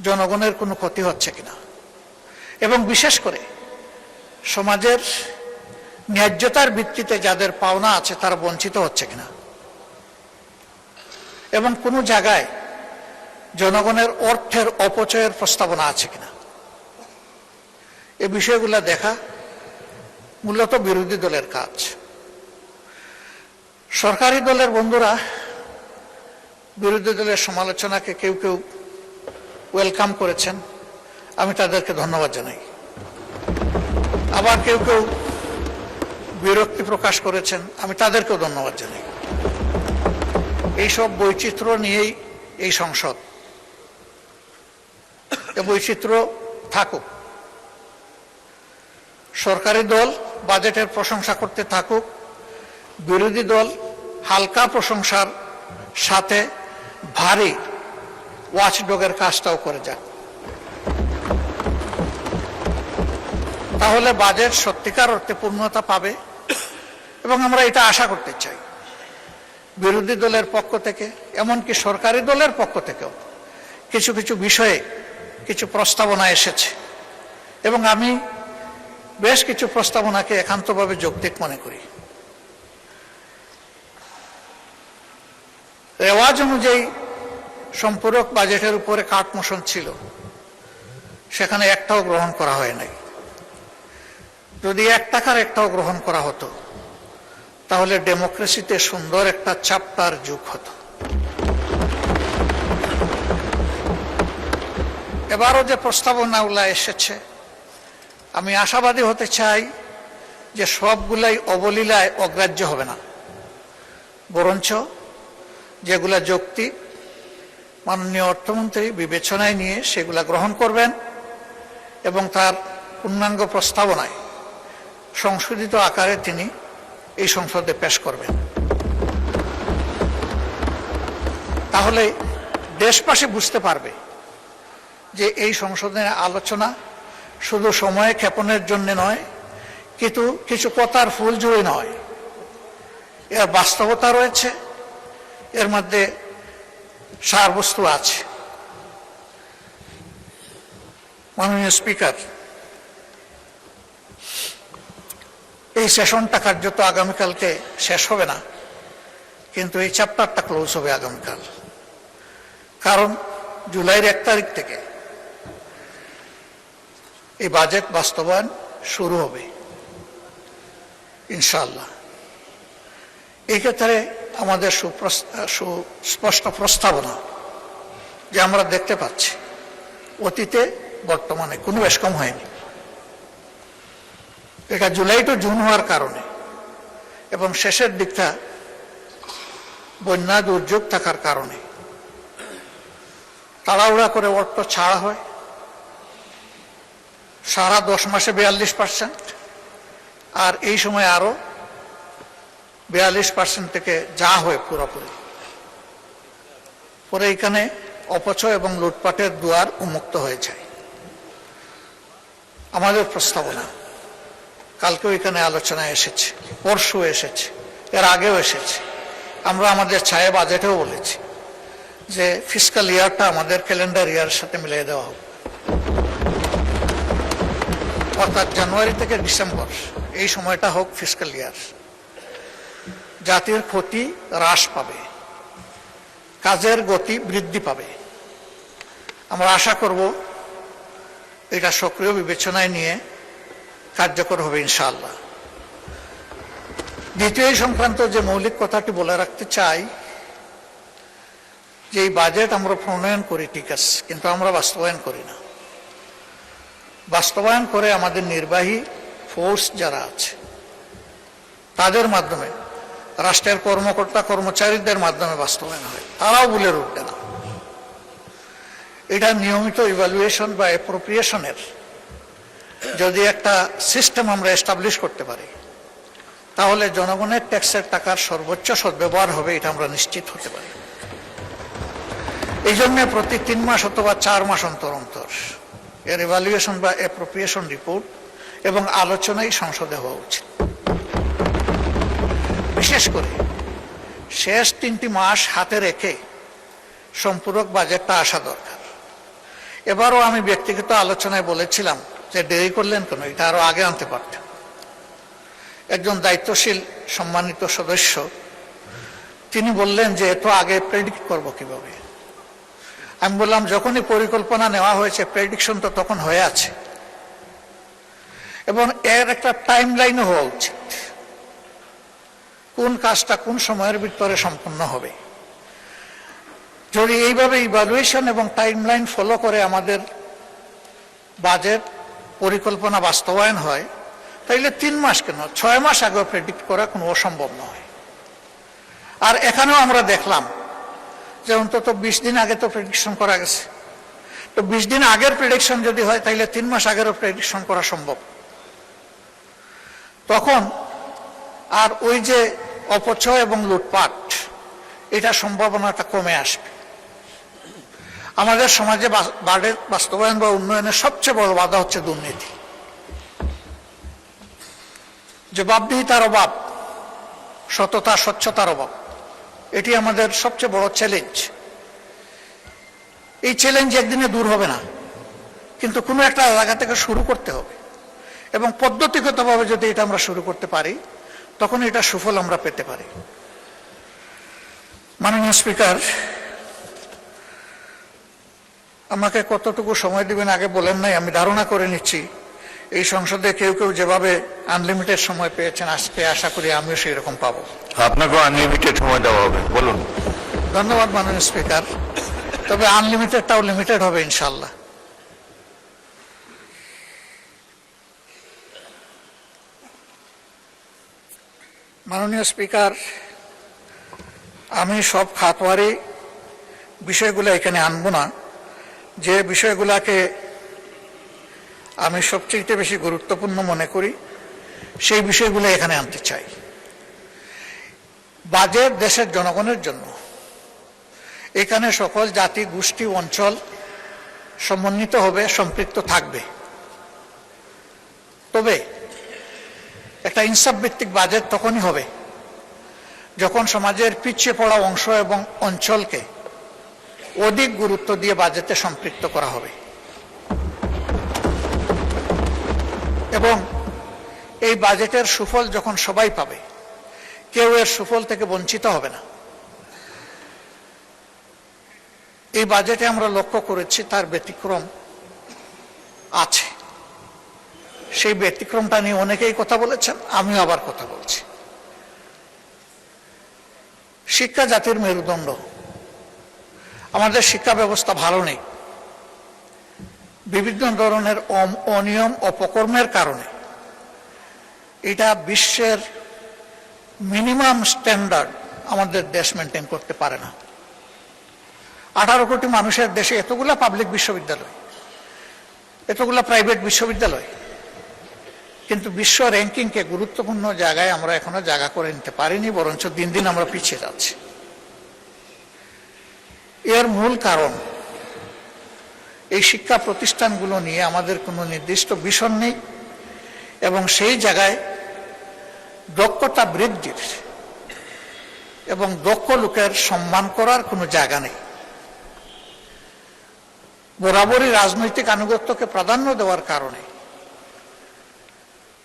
জনগণের কোনো ক্ষতি হচ্ছে কিনা, এবং বিশেষ করে সমাজের ন্যায্যতার ভিত্তিতে যাদের পাওনা আছে তারা বঞ্চিত হচ্ছে কিনা, এবং কোনো জায়গায় জনগণের অর্থের অপচয়ের প্রস্তাবনা আছে কিনা, এই বিষয়গুলো দেখা মূলত বিরোধী দলের কাজ। সরকারি দলের বন্ধুরা বিরোধী দলের সমালোচনাকে কেউ কেউ ওয়েলকাম করেছেন, আমি তাদেরকে ধন্যবাদ জানাই। আবার কেউ কেউ বিরক্তি প্রকাশ করেছেন, আমি তাদেরকেও ধন্যবাদ জানাই। এইসব বৈচিত্র্য নিয়েই এই সংসদ, এই বৈচিত্র্য থাকুক। সরকারি দল বাজেটের প্রশংসা করতে থাকুক, বিরোধী দল হালকা প্রশংসার সাথে ভারী ওয়াচডগের কাজটাও করে যাক। তাহলে বাজেট সত্যিকার অর্থে পূর্ণতা পাবে, এবং আমরা এটা আশা করতে চাই। বিরোধী দলের পক্ষ থেকে, এমনকি সরকারি দলের পক্ষ থেকেও কিছু কিছু বিষয়ে কিছু প্রস্তাবনা এসেছে, এবং আমি বেশ কিছু প্রস্তাবনাকে একান্তভাবে যৌক্তিক মনে করি। রেওয়াজ অনুযায়ী সম্পূরক বাজেটের উপরে কাট মোশন ছিল, সেখানে একটাও গ্রহণ করা হয় নাই। যদি 1 টাকার একটাও গ্রহণ করা হতো তাহলে ডেমোক্রেসিতে সুন্দর একটা চ্যাপ্টার যোগ হতো। এবারও যে প্রস্তাবনাগুলো এসেছে, আমি আশাবাদী হতে চাই যে সবগুলাই অবলীলায় অগ্রাহ্য হবে না, বরঞ্চ যেগুলা যৌক্তিক মাননীয় অর্থমন্ত্রী বিবেচনায় নিয়ে সেগুলা গ্রহণ করবেন এবং তার পূর্ণাঙ্গ প্রস্তাবনায় সংশোধিত আকারে তিনি এই সংসদে পেশ করবেন। তাহলে দেশবাসী বুঝতে পারবে যে এই সংশোধনের আলোচনা শুধু সময় ক্ষেপণের জন্য নয়, কিন্তু কিছু কথার ফুলঝুরি নয়, এর বাস্তবতা রয়েছে, এর মধ্যে সারবস্তু আছে। মাননীয় স্পিকার, এই সেশনটা কার্যত আগামীকালকে শেষ হবে না, কিন্তু এই চ্যাপ্টারটা ক্লোজ হবে আগামীকাল। কারণ জুলাইয়ের 1 তারিখ থেকে এই বাজেট বাস্তবায়ন শুরু হবে ইনশাআল্লাহ। এই ক্ষেত্রে আমাদের সুস্পষ্ট প্রস্তাবনা যে আমরা দেখতে পাচ্ছি অতীতে বর্তমানে কোনো বেশ কম হয়নি। এটা জুলাই টু জুন হওয়ার কারণে এবং শেষের দিকটা বন্যা দুর্যোগ থাকার কারণে তাড়াহুড়া করে অর্থ ছাড়া হয়। সারা 10 মাসে 42%, আর এই সময় আরো 42% থেকে যা হয় পুরোপুরি। পরে এখানে অপচয় এবং লুটপাটের দুয়ার উন্মুক্ত হয়ে যায়। আমাদের প্রস্তাবনা কালকেও এখানে আলোচনায় এসেছে, পরশু এসেছে, এর আগেও এসেছে। আমরা আমাদের ছায়া বাজেটেও বলেছি যে ফিসকাল ইয়ারটা আমাদের ক্যালেন্ডার ইয়ারের সাথে মিলিয়ে দেওয়া হোক, অর্থাৎ জানুয়ারি থেকে ডিসেম্বর এই সময়টা হোক ফিসকাল ইয়ার। জাতির ক্ষতি হ্রাস পাবে, কাজের গতি বৃদ্ধি পাবে। আমরা আশা করব এটা সক্রিয় বিবেচনায় নিয়ে কার্যকর হবে ইনশাআল্লাহ। দ্বিতীয় সংক্রান্ত যে মৌলিক কথাটি বলে রাখতে চাই যে এই বাজেট আমরা প্রণয়ন করি ঠিক আছে, কিন্তু আমরা বাস্তবায়ন করি না। বাস্তবায়ন করে আমাদের নির্বাহী ফোর্স যারা আছে তাদের মাধ্যমে, রাষ্ট্রের কর্মকর্তা কর্মচারীদের মাধ্যমে বাস্তবায়ন হয়। তারাও ভুলে উঠবে না। এটা নিয়মিত ইভ্যালুয়েশন বা অ্যাপ্রোপ্রিয়েশনের যদি একটা সিস্টেম আমরা এস্টাবলিশ করতে পারি, তাহলে জনগণের ট্যাক্সের টাকার সর্বোচ্চ সদ্ব্যবহার হবে, এটা আমরা নিশ্চিত হতে পারি। এই জন্য প্রতি 3 মাস অথবা 4 মাস অন্তর অন্তর এর ইভ্যালুয়েশন বা অ্যাপ্রোপ্রিয়েশন রিপোর্ট এবং আলোচনাই সংসদে হওয়া উচিত। বিশেষ করে শেষ 3টি মাস হাতে রেখে সম্পূরক বাজেটটা আসা দরকার। এবারও আমি ব্যক্তিগত আলোচনায় বলেছিলাম যে দেরি করলেন কেন, এটা আরো আগে আনতে পারতেন। একজন দায়িত্বশীল সম্মানিত সদস্য তিনি বললেন যে এত আগে প্রেডিক্ট করব কিভাবে। আমি বললাম যখনই পরিকল্পনা নেওয়া হয়েছে প্রেডিকশন তো তখন হয়ে আছে, এবং এর একটা টাইম লাইনও হওয়া উচিত, কোন কাজটা কোন সময়ের ভিতরে সম্পন্ন হবে। যদি এইভাবে ইভ্যালুয়েশন এবং টাইম লাইন ফলো করে আমাদের বাজেট পরিকল্পনা বাস্তবায়ন হয়, তাইলে 3 মাস কেন 6 মাস আগে প্রেডিক্ট করা কোনো অসম্ভব নয়। আর এখানেও আমরা দেখলাম যে অন্তত 20 দিন আগে তো প্রেডিকশন করা গেছে। তো 20 দিন আগের প্রেডিকশন যদি হয় তাইলে 3 মাস আগেরও প্রেডিকশন করা সম্ভব। তখন আর ওই যে অপচয় এবং লুটপাট, এটা সম্ভাবনাটা কমে আসবে। আমাদের সমাজে বাজেট বাস্তবায়ন বা উন্নয়নের সবচেয়ে বড় বাধা হচ্ছে দুর্নীতি, জবাবদিহিতার অভাব, সততা স্বচ্ছতার অভাব। এটি আমাদের সবচেয়ে বড় চ্যালেঞ্জ। এই চ্যালেঞ্জ একদিনে দূর হবে না, কিন্তু কোনো একটা জায়গা থেকে শুরু করতে হবে, এবং পদ্ধতিগতভাবে যদি এটা আমরা শুরু করতে পারি তখন এটা সুফল আমরা পেতে পারি। মাননীয় স্পিকার, আমাকে কতটুকু সময় দিবেন আগে বলেন নাই, আমি ধারণা করে নিচ্ছি এই সংসদে কেউ কেউ যেভাবে আনলিমিটেড সময় পেয়েছেন, আজকে আশা করি আমিও সেই রকম পাবো। আপনাকেও আনলিমিটেড সময় দেওয়া হবে, বলুন। ধন্যবাদ মাননীয় স্পিকার, তবে আনলিমিটেডটাও লিমিটেড হবে ইনশাল্লাহ। মাননীয় স্পিকার, আমি সব খাতওয়ারি বিষয়গুলো এখানে আনবো না। যে বিষয়গুলোকে আমি সবচেয়ে বেশি গুরুত্বপূর্ণ মনে করি সেই বিষয়গুলো এখানে আনতে চাই। বাজেট দেশের জনগণের জন্য, এখানে সকল জাতি গোষ্ঠী অঞ্চল সমন্বিত হবে, সম্পৃক্ত থাকবে। তবে একটা ইনসাফ ভিত্তিক বাজেট তখনই হবে যখন সমাজের পিছিয়ে পড়া অংশ এবং অঞ্চলকে অধিক গুরুত্ব দিয়ে বাজেটে সম্পৃক্ত করা হবে, এবং এই বাজেটের সুফল যখন সবাই পাবে, কেউ এর সুফল থেকে বঞ্চিত হবে না। এই বাজেটে আমরা লক্ষ্য করেছি তার ব্যতিক্রম আছে। সেই ব্যতিক্রমটা নিয়ে অনেকেই কথা বলেছেন, আমিও আবার কথা বলছি। শিক্ষা জাতির মেরুদণ্ড। আমাদের শিক্ষা ব্যবস্থা ভালো নেই। বিভিন্ন ধরনের অনিয়ম অপকর্মের কারণে এটা বিশ্বের মিনিমাম স্ট্যান্ডার্ড আমাদের দেশ মেনটেন করতে পারে না। 18 কোটি মানুষের দেশে এতগুলা পাবলিক বিশ্ববিদ্যালয়, এতগুলা প্রাইভেট বিশ্ববিদ্যালয়, কিন্তু বিশ্ব র্যাঙ্কিংকে গুরুত্বপূর্ণ জায়গায় আমরা এখনো জায়গা করে নিতে পারিনি, বরঞ্চ দিন দিন আমরা পিছিয়ে যাচ্ছি। এর মূল কারণ এই শিক্ষা প্রতিষ্ঠানগুলো নিয়ে আমাদের কোনো নির্দিষ্ট ভিশন নেই এবং সেই জায়গায় দক্ষতা বৃদ্ধির এবং দক্ষ লোকের সম্মান করার কোনো জায়গা নেই। বরাবরই রাজনৈতিক আনুগত্যকে প্রাধান্য দেওয়ার কারণে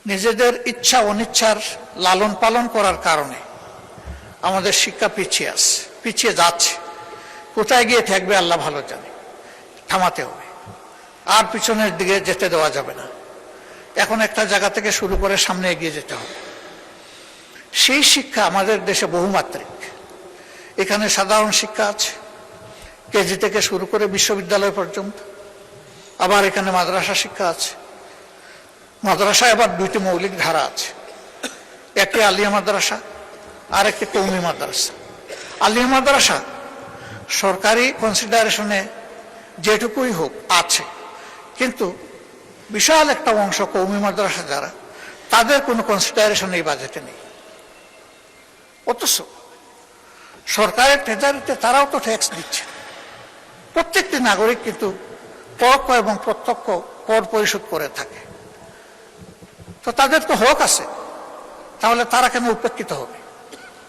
নিজেদের ইচ্ছা অনিচ্ছার লালন পালন করার কারণে আমাদের শিক্ষা পিছিয়ে যাচ্ছে। কোথায় গিয়ে ঠেকবে আল্লাহ ভালো জানে। থামাতে হবে, আর পিছনের দিকে যেতে দেওয়া যাবে না। এখন একটা জায়গা থেকে শুরু করে সামনে এগিয়ে যেতে হবে। সেই শিক্ষা আমাদের দেশে বহুমাত্রিক। এখানে সাধারণ শিক্ষা আছে, কেজি থেকে শুরু করে বিশ্ববিদ্যালয় পর্যন্ত। আবার এখানে মাদ্রাসা শিক্ষা আছে। মাদ্রাসায় আবার 2টি মৌলিক ধারা আছে, একটি আলিয়া মাদ্রাসা আর একটি কওমি মাদ্রাসা। আলিয়া মাদ্রাসা সরকারি কনসিডারেশনে যেটুকুই হোক আছে, কিন্তু বিশাল একটা অংশ কওমি মাদ্রাসা যারা, তাদের কোনো কনসিডারেশন এই বাজেটে নেই। অথচ সরকারের ট্রেজারিতে তারাও তো ট্যাক্স দিচ্ছে। প্রত্যেকটি নাগরিক কিন্তু পরোক্ষ এবং প্রত্যক্ষ কর পরিশোধ করে থাকে, তো তাদের তো হক আছে, তাহলে তারা কেন উপেক্ষিত হবে?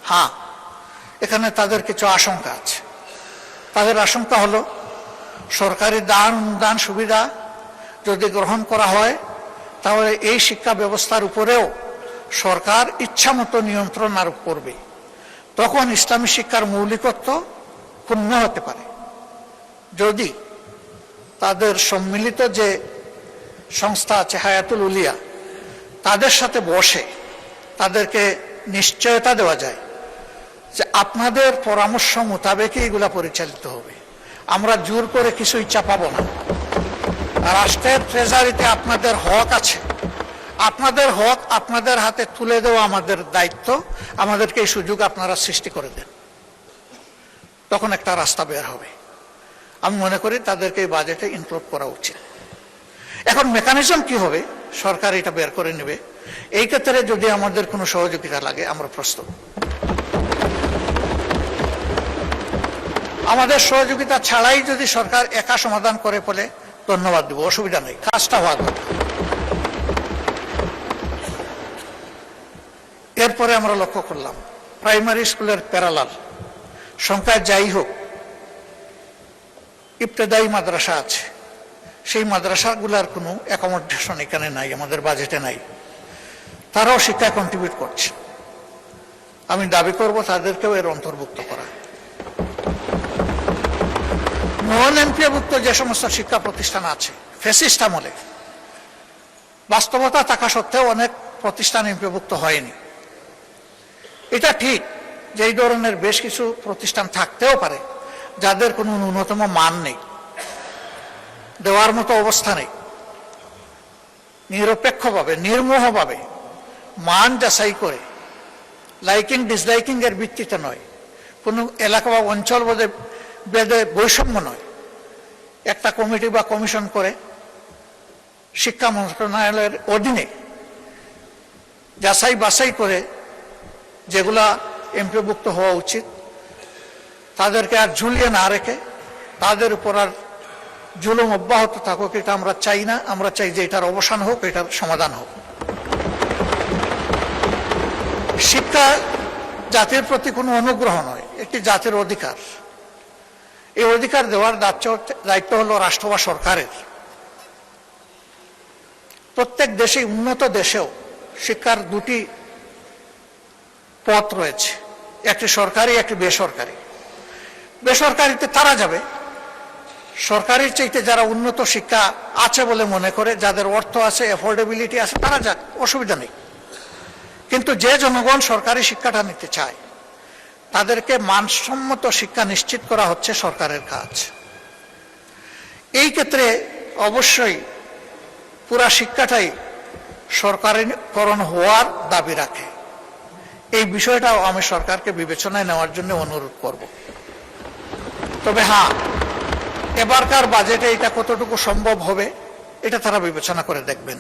হ্যাঁ, এখানে তাদের কিছু আশঙ্কা আছে। তাদের আশঙ্কা হলো সরকারি দান সুবিধা যদি গ্রহণ করা হয়, তাহলে এই শিক্ষা ব্যবস্থার উপরেও সরকার ইচ্ছামতো নিয়ন্ত্রণ আরোপ করবে। তখন ইসলামী শিক্ষার মৌলিকত্ব ক্ষুণ্ণ হতে পারে। যদি তাদের সম্মিলিত যে সংস্থা আছে হায়াতুল উলিয়া, তাদের সাথে বসে তাদেরকে নিশ্চয়তা দেওয়া যায় যে আপনাদের পরামর্শ মোতাবেকই এগুলা পরিচালিত হবে, আমরা জোর করে কিছুই চাপাবো না। রাষ্ট্রের ট্রেজারিতে আপনাদের হক আছে, আপনাদের হক আপনাদের হাতে তুলে দেওয়া আমাদের দায়িত্ব, আমাদেরকে এই সুযোগ আপনারা সৃষ্টি করে দেন। তখন একটা রাস্তা বের হবে। আমি মনে করি তাদেরকে এই বাজেটে ইনক্লুড করা উচিত। এখন মেকানিজম কি হবে, সরকার এটা বের করে নেবে। এই ক্ষেত্রে যদি আমাদের কোনো সহযোগিতা লাগে, আমরা প্রস্তুত। আমাদের সহযোগিতা ছাড়াই যদি সরকার একা সমাধান করে বলে ধন্যবাদ দেব, অসুবিধা নেই, কাজটা হওয়া দরকার। এরপরে আমরা লক্ষ্য করলাম প্রাইমারি স্কুলের প্যারালাল সংখ্যায় যাই হোক, ইবতেদায়ী মাদ্রাসা আছে, সেই মাদ্রাসাগুলার কোনো অ্যাকোমোডেশন এখানে নাই, আমাদের বাজেটে নাই। তারাও শিক্ষায় কন্ট্রিবিউট করছে। আমি দাবি করব তাদেরকেও এর অন্তর্ভুক্ত করা। নন এমপিওভুক্ত যে সমস্ত শিক্ষা প্রতিষ্ঠান আছে, ফ্যাসিস্ট আমলে বাস্তবতা থাকা সত্ত্বেও অনেক প্রতিষ্ঠান এমপিওভুক্ত হয়নি। এটা ঠিক যে এই ধরনের বেশ কিছু প্রতিষ্ঠান থাকতেও পারে যাদের কোনো ন্যূনতম মান নেই, দেওয়ার মতো অবস্থা নেই। নিরপেক্ষভাবে নির্মোহভাবে মান যাচাই করে, লাইকিং ডিসলাইকিং এর ভিত্তিতে নয়, কোনো এলাকা বা অঞ্চল বেদে বৈষম্য নয়, একটা কমিটি বা কমিশন করে শিক্ষা মন্ত্রণালয়ের অধীনে যাচাই বাছাই করে যেগুলা এমপিওভুক্ত হওয়া উচিত, তাদেরকে আর ঝুলিয়ে না রেখে তাদের উপর আর জুলুম অব্যাহত থাকুক, এটা আমরা চাই না। আমরা চাই যে এটার অবসান হোক, এটার সমাধান হোক। শিক্ষা জাতির প্রতি কোনো অনুগ্রহ নয়, একটি জাতির অধিকার। এই অধিকার দেওয়ার দায়িত্ব হলো রাষ্ট্র বা সরকারের। প্রত্যেক দেশে, উন্নত দেশেও শিক্ষার দুটি পথ রয়েছে, একটি সরকারি, একটি বেসরকারি। বেসরকারিতে তারা যাবে, সরকারির চাইতে যারা উন্নত শিক্ষা আছে বলে মনে করে, যাদের অর্থ আছে, অ্যাফোর্ডেবিলিটি আছে, তারা যাক, অসুবিধা নেই। কিন্তু যে জনগণ সরকারি শিক্ষাটা নিতে চায় তাদেরকে মানসম্মত শিক্ষা নিশ্চিত করা হচ্ছে সরকারের কাজ। এই ক্ষেত্রে অবশ্যই পুরা শিক্ষাটাই সরকারিকরণ হওয়ার দাবি রাখে। এই বিষয়টাও আমি সরকারকে বিবেচনায় নেওয়ার জন্য অনুরোধ করব। তবে হ্যাঁ, এবারকার বাজেটে এটা কতটুকু সম্ভব হবে এটা তারা বিবেচনা করে দেখবেন।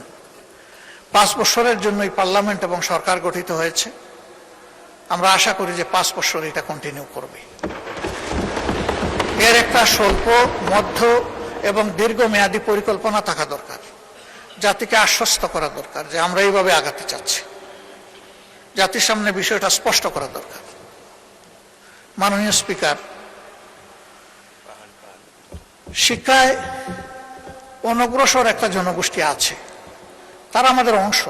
5 বছরের জন্যই পার্লামেন্ট এবং সরকার গঠিত হয়েছে। আমরা আশা করি যে 5 বছর এটা কন্টিনিউ করবে। এর একটা স্বল্প, মধ্য এবং দীর্ঘমেয়াদী পরিকল্পনা থাকা দরকার। জাতিকে আশ্বস্ত করা দরকার যে আমরা এইভাবে আগাতে চাচ্ছি। জাতির সামনে বিষয়টা স্পষ্ট করা দরকার। মাননীয় স্পিকার, শিক্ষায় অনগ্রসর একটা জনগোষ্ঠী আছে, তারা আমাদের অংশ,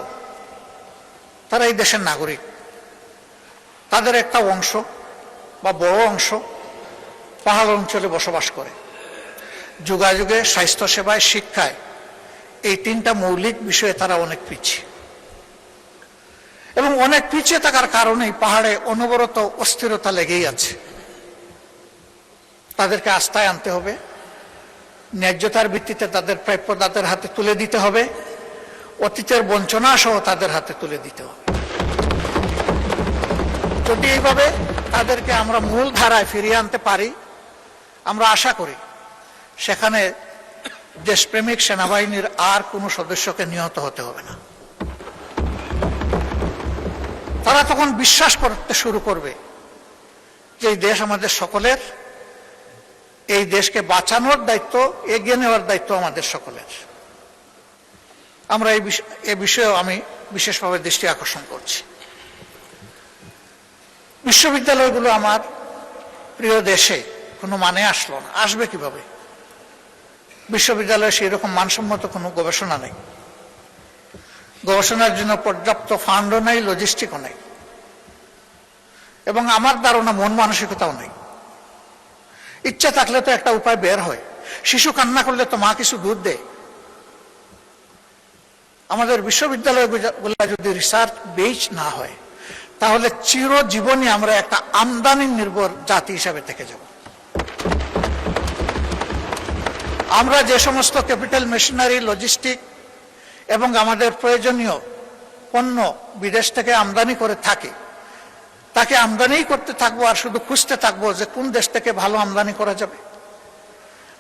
তারা এই দেশের নাগরিক। তাদের একটা অংশ বা বড় অংশ পাহাড় অঞ্চলে বসবাস করে। যোগাযোগে, স্বাস্থ্যসেবায়, শিক্ষায়, এই 3টা মৌলিক বিষয়ে তারা অনেক পিছিয়ে। এবং অনেক পিছিয়ে থাকার কারণেই পাহাড়ে অনবরত অস্থিরতা লেগেই আছে। তাদেরকে আস্থায় আনতে হবে, ন্যায্যতার ভিত্তিতে তাদের প্রাপ্য তাদের হাতে তুলে দিতে হবে, অতীতের বঞ্চনা সহ তাদের হাতে তুলে দিতে হবে। যদি এইভাবে তাদেরকে আমরা মূল ধারায় ফিরিয়ে আনতে পারি, আমরা আশা করি সেখানে দেশপ্রেমিক সেনাবাহিনীর আর কোনো সদস্যকে নিহত হতে হবে না। তারা তখন বিশ্বাস করতে শুরু করবে যে এই দেশ আমাদের সকলের, এই দেশকে বাঁচানোর দায়িত্ব, এগিয়ে নেওয়ার দায়িত্ব আমাদের সকলের। আমরা এই বিষয়েও আমি বিশেষভাবে দৃষ্টি আকর্ষণ করছি। বিশ্ববিদ্যালয়গুলো আমার প্রিয় দেশে কোনো মানে আসলো না, আসবে কিভাবে? বিশ্ববিদ্যালয়ে সেই রকম মানসম্মত কোনো গবেষণা নেই, গবেষণার জন্য পর্যাপ্ত ফান্ডও নেই, লজিস্টিকও নেই, এবং আমার ধারণা মন মানসিকতাও নেই। ইচ্ছা থাকলে তো একটা উপায় বের হয়। শিশু কান্না করলে তো মা কিছু দুধ দেয়। আমাদের বিশ্ববিদ্যালয়গুলো যদি রিসার্চ বেস না হয় তাহলে চিরজীবনই আমরা একটা আমদানি নির্ভর জাতি হিসাবে থেকে যাব। আমরা যে সমস্ত ক্যাপিটাল মেশিনারি, লজিস্টিক এবং আমাদের প্রয়োজনীয় পণ্য বিদেশ থেকে আমদানি করে থাকি, তাকে আমদানিই করতে থাকবো আর শুধু খুঁজতে থাকবো যে কোন দেশ থেকে ভালো আমদানি করা যাবে,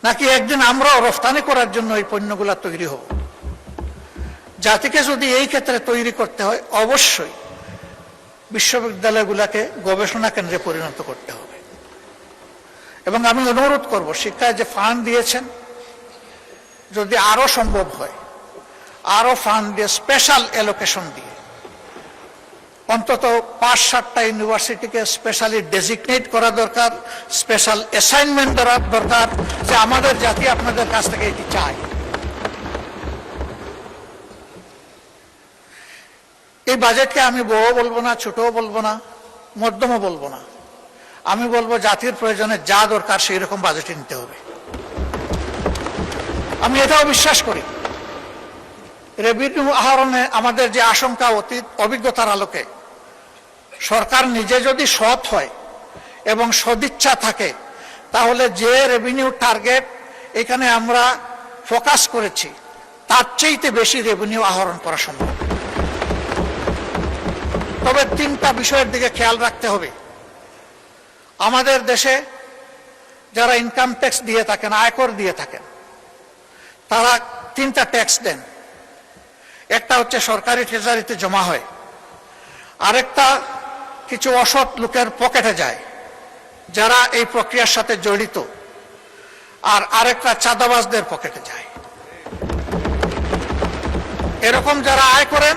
নাকি একদিন আমরাও রফতানি করার জন্য এই পণ্যগুলা তৈরি হব? জাতিকে যদি এই ক্ষেত্রে তৈরি করতে হয়, অবশ্যই বিশ্ববিদ্যালয়গুলোকে গবেষণা কেন্দ্রে পরিণত করতে হবে। এবং আমি অনুরোধ করব, শিক্ষায় যে ফান্ড দিয়েছেন যদি আরো সম্ভব হয়, আরো ফান্ড দিয়ে, স্পেশাল অ্যালোকেশন দিয়ে অন্তত 5-7টা ইউনিভার্সিটিকে স্পেশালি ডেজিগনেট করা দরকার, স্পেশাল অ্যাসাইনমেন্ট দেওয়া দরকার যে আমাদের জাতি আপনাদের কাছ থেকে এটি চায়। এই বাজেটকে আমি বড় বলবো না, ছোটও বলবো না, মধ্যমও বলবো না। আমি বলবো জাতির প্রয়োজনে যা দরকার সেই রকম বাজেট নিতে হবে। আমি এটাও বিশ্বাস করি, রেভিনিউ আহরণে আমাদের যে আশঙ্কা, অতীত অভিজ্ঞতার আলোকে সরকার নিজে যদি সৎ হয় এবং সদিচ্ছা থাকে, তাহলে যে রেভিনিউ টার্গেট এখানে আমরা ফোকাস করেছি তার চাইতে বেশি রেভিনিউ আহরণ করা সম্ভব। তবে 3টা বিষয়ের দিকে খেয়াল রাখতে হবে। আমাদের দেশে যারা ইনকাম ট্যাক্স দিয়ে থাকেন, আয়কর দিয়ে থাকেন, তারা 3টা ট্যাক্স দেন। একটা হচ্ছে সরকারি ট্রেজারিতে জমা হয়, আরেকটা কিছু অসৎ লোকের পকেটে যায় যারা এই প্রক্রিয়ার সাথে জড়িত, আর আরেকটা চাঁদাবাজদের পকেটে যায়। এরকম যারা আয় করেন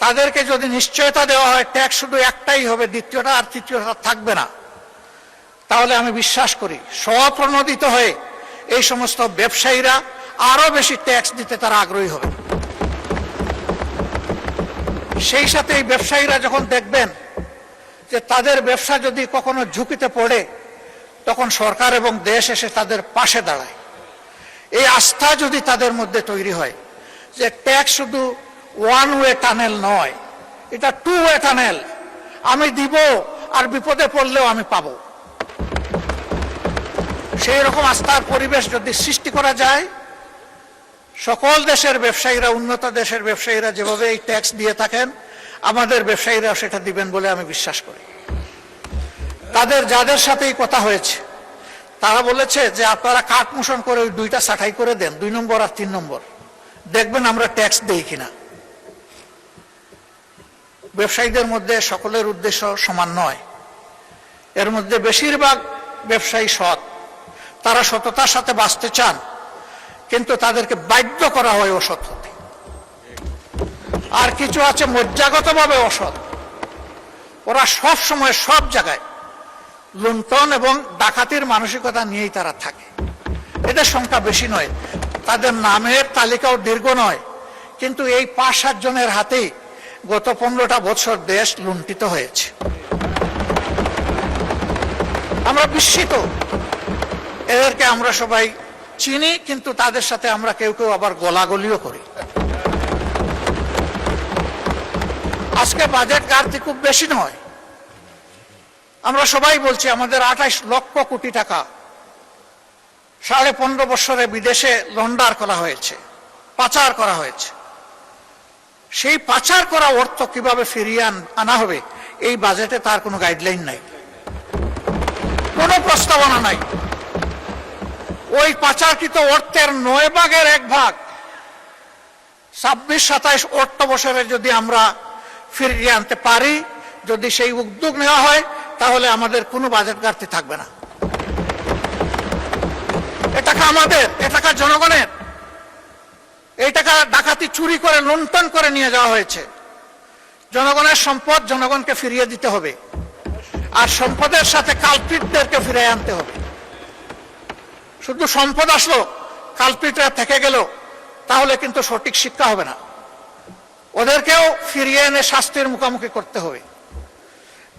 তাদেরকে যদি নিশ্চয়তা দেওয়া হয় ট্যাক্স শুধু একটাই হবে, দ্বিতীয়টা আর তৃতীয়টা থাকবে না, তাহলে আমি বিশ্বাস করি স্বপ্রণোদিত হয়ে এই সমস্ত ব্যবসায়ীরা আরো বেশি ট্যাক্স দিতে তারা আগ্রহী হবে। সেই সাথে এই ব্যবসায়ীরা যখন দেখবেন যে তাদের ব্যবসা যদি কখনো ঝুঁকিতে পড়ে, তখন সরকার এবং দেশ এসে তাদের পাশে দাঁড়ায়। এই আস্থা যদি তাদের মধ্যে তৈরি হয় যে ট্যাক্স শুধু ওয়ান ওয়ে টানেল নয়, এটা টু ওয়ে টানেল, আমি দিব আর বিপদে পড়লেও আমি পাবো, সেই রকম আস্থার পরিবেশ যদি সৃষ্টি করা যায়, সকল দেশের ব্যবসায়ীরা, উন্নত দেশের ব্যবসায়ীরা যেভাবে এই ট্যাক্স দিয়ে থাকেন, আমাদের ব্যবসায়ীরা সেটা দিবেন বলে আমি বিশ্বাস করি। যাদের সাথেই কথা হয়েছে তারা বলেছে যে আপনারা কাট মোশন করে ওই দুইটা ছাঁটাই করে দেন, 2 নম্বর আর 3 নম্বর, দেখবেন আমরা ট্যাক্স দেই কিনা। ব্যবসায়ীদের মধ্যে সকলের উদ্দেশ্য সমান নয়, এর মধ্যে বেশিরভাগ ব্যবসায়ী সৎ, তারা সততার সাথে বাঁচতে চান, কিন্তু তাদেরকে বাধ্য করা হয় অসৎ হতে। আর কিছু আছে মজ্জাগতভাবে অসৎ, ওরা সব সময় সব জায়গায় লুণ্ঠন এবং ডাকাতির মানসিকতা নিয়েই তারা থাকে। এদের সংখ্যা বেশি নয়, তাদের নামের তালিকাও দীর্ঘ নয়, কিন্তু এই 5-7 জনের হাতেই গত 15টা বছর দেশ লুণ্ঠিত হয়েছে। আমরা বিস্মিত, এদেরকে আমরা সবাই চিনি, কিন্তু তাদের সাথে আমরা কেউ কেউ আবার গলাগলিও করি। আজকে বাজেট ঘাটতি খুব বেশি নয়, আমরা সবাই বলছি আমাদের 28 লক্ষ কোটি টাকা 15.5 বছরে বিদেশে লন্ডার করা হয়েছে, পাচার করা হয়েছে। সেই পাচার করা অর্থ কিভাবে ফিরিয়ে আনা হবে, এই বাজেটে তার কোনো গাইডলাইন নাই, কোনো প্রস্তাবনা নাই। ওই পাচারকৃত অর্থের 9 ভাগের 1 ভাগ 26-27 অর্থ বছরে যদি আমরা ফিরিয়ে আনতে পারি, যদি সেই উদ্যোগ নেওয়া হয়, তাহলে আমাদের কোনো বাজেট ঘাটতি থাকবে না। এ টাকা আমাদের, এ টাকা জনগণের, এই টাকা ডাকাতি চুরি করে লুণ্ঠন করে নিয়ে যাওয়া হয়েছে। জনগণের সম্পদ জনগণকে ফিরিয়ে দিতে হবে, আর সম্পদের সাথে কালপিটদেরকে ফিরিয়ে আনতে হবে। শুধু সম্পদ আসলো, কালপিটরা থেকে গেল, তাহলে কিন্তু সঠিক শিক্ষা হবে না। ওদেরকেও ফিরিয়ে এনে শাস্তির মুখোমুখি করতে হবে,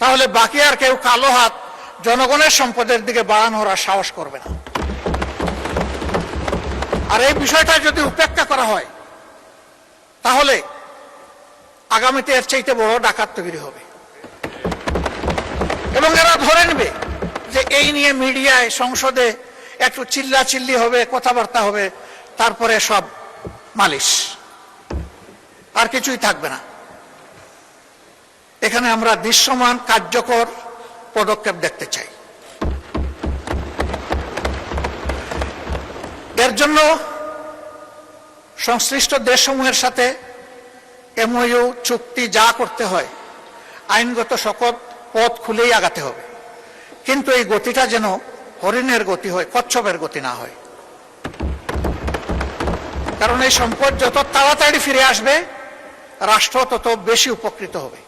তাহলে বাকি আর কেউ কালো হাত জনগণের সম্পদের দিকে বাড়ানোর আর সাহস করবে না। আর এই বিষয়টা যদি উপেক্ষা করা হয়, তাহলে আগামীতে এর চাইতে বড় ডাকাত তৈরি হবে, এবং এরা ধরে নেবে যে এই নিয়ে মিডিয়ায়, সংসদে একটু চিল্লাচিল্লি হবে, কথাবার্তা হবে, তারপরে সব মালিশ, আর কিছুই থাকবে না। এখানে আমরা দৃশ্যমান কার্যকর পদক্ষেপ দেখতে চাই। এর জন্য সংশ্লিষ্ট দেশসমূহের সাথে এমওইউ চুক্তি যা করতে হয়, আইনগত সকল পথ খুলেই আগাতে হবে, কিন্তু এই গতিটা যেন হরিণের গতি হয়, কচ্ছপের গতি না হয়। কারণ এই সম্পদ যত তাড়াতাড়ি ফিরে আসবে, রাষ্ট্র তত বেশি উপকৃত হবে,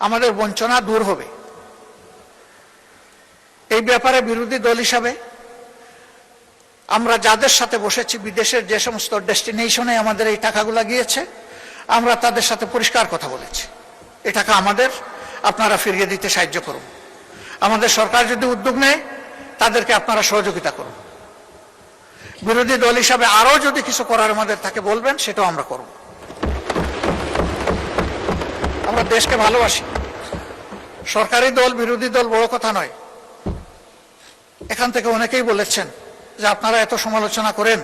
আমাদের বঞ্চনা দূর হবে। এই ব্যাপারে বিরোধী দল হিসাবে আমরা যাদের সাথে বসেছি, বিদেশের যে সমস্ত ডেস্টিনেশনে আমাদের এই টাকাগুলো গিয়েছে, আমরা তাদের সাথে পরিষ্কার কথা বলেছি, এই টাকা আমাদের, আপনারা ফিরিয়ে দিতে সাহায্য করুন। আমাদের সরকার যদি উদ্যোগ নেয়, তাদেরকে আপনারা সহযোগিতা করুন। বিরোধী দল হিসাবে আরো যদি কিছু করার আমাদের থাকে বলবেন, সেটাও আমরা করব। আমরা দেশকে ভালোবাসি, সরকারি দল বিরোধী দল বড় কথা নয়। এখান থেকে অনেকেই বলেছেন যে আপনারা এত সমালোচনা করেন,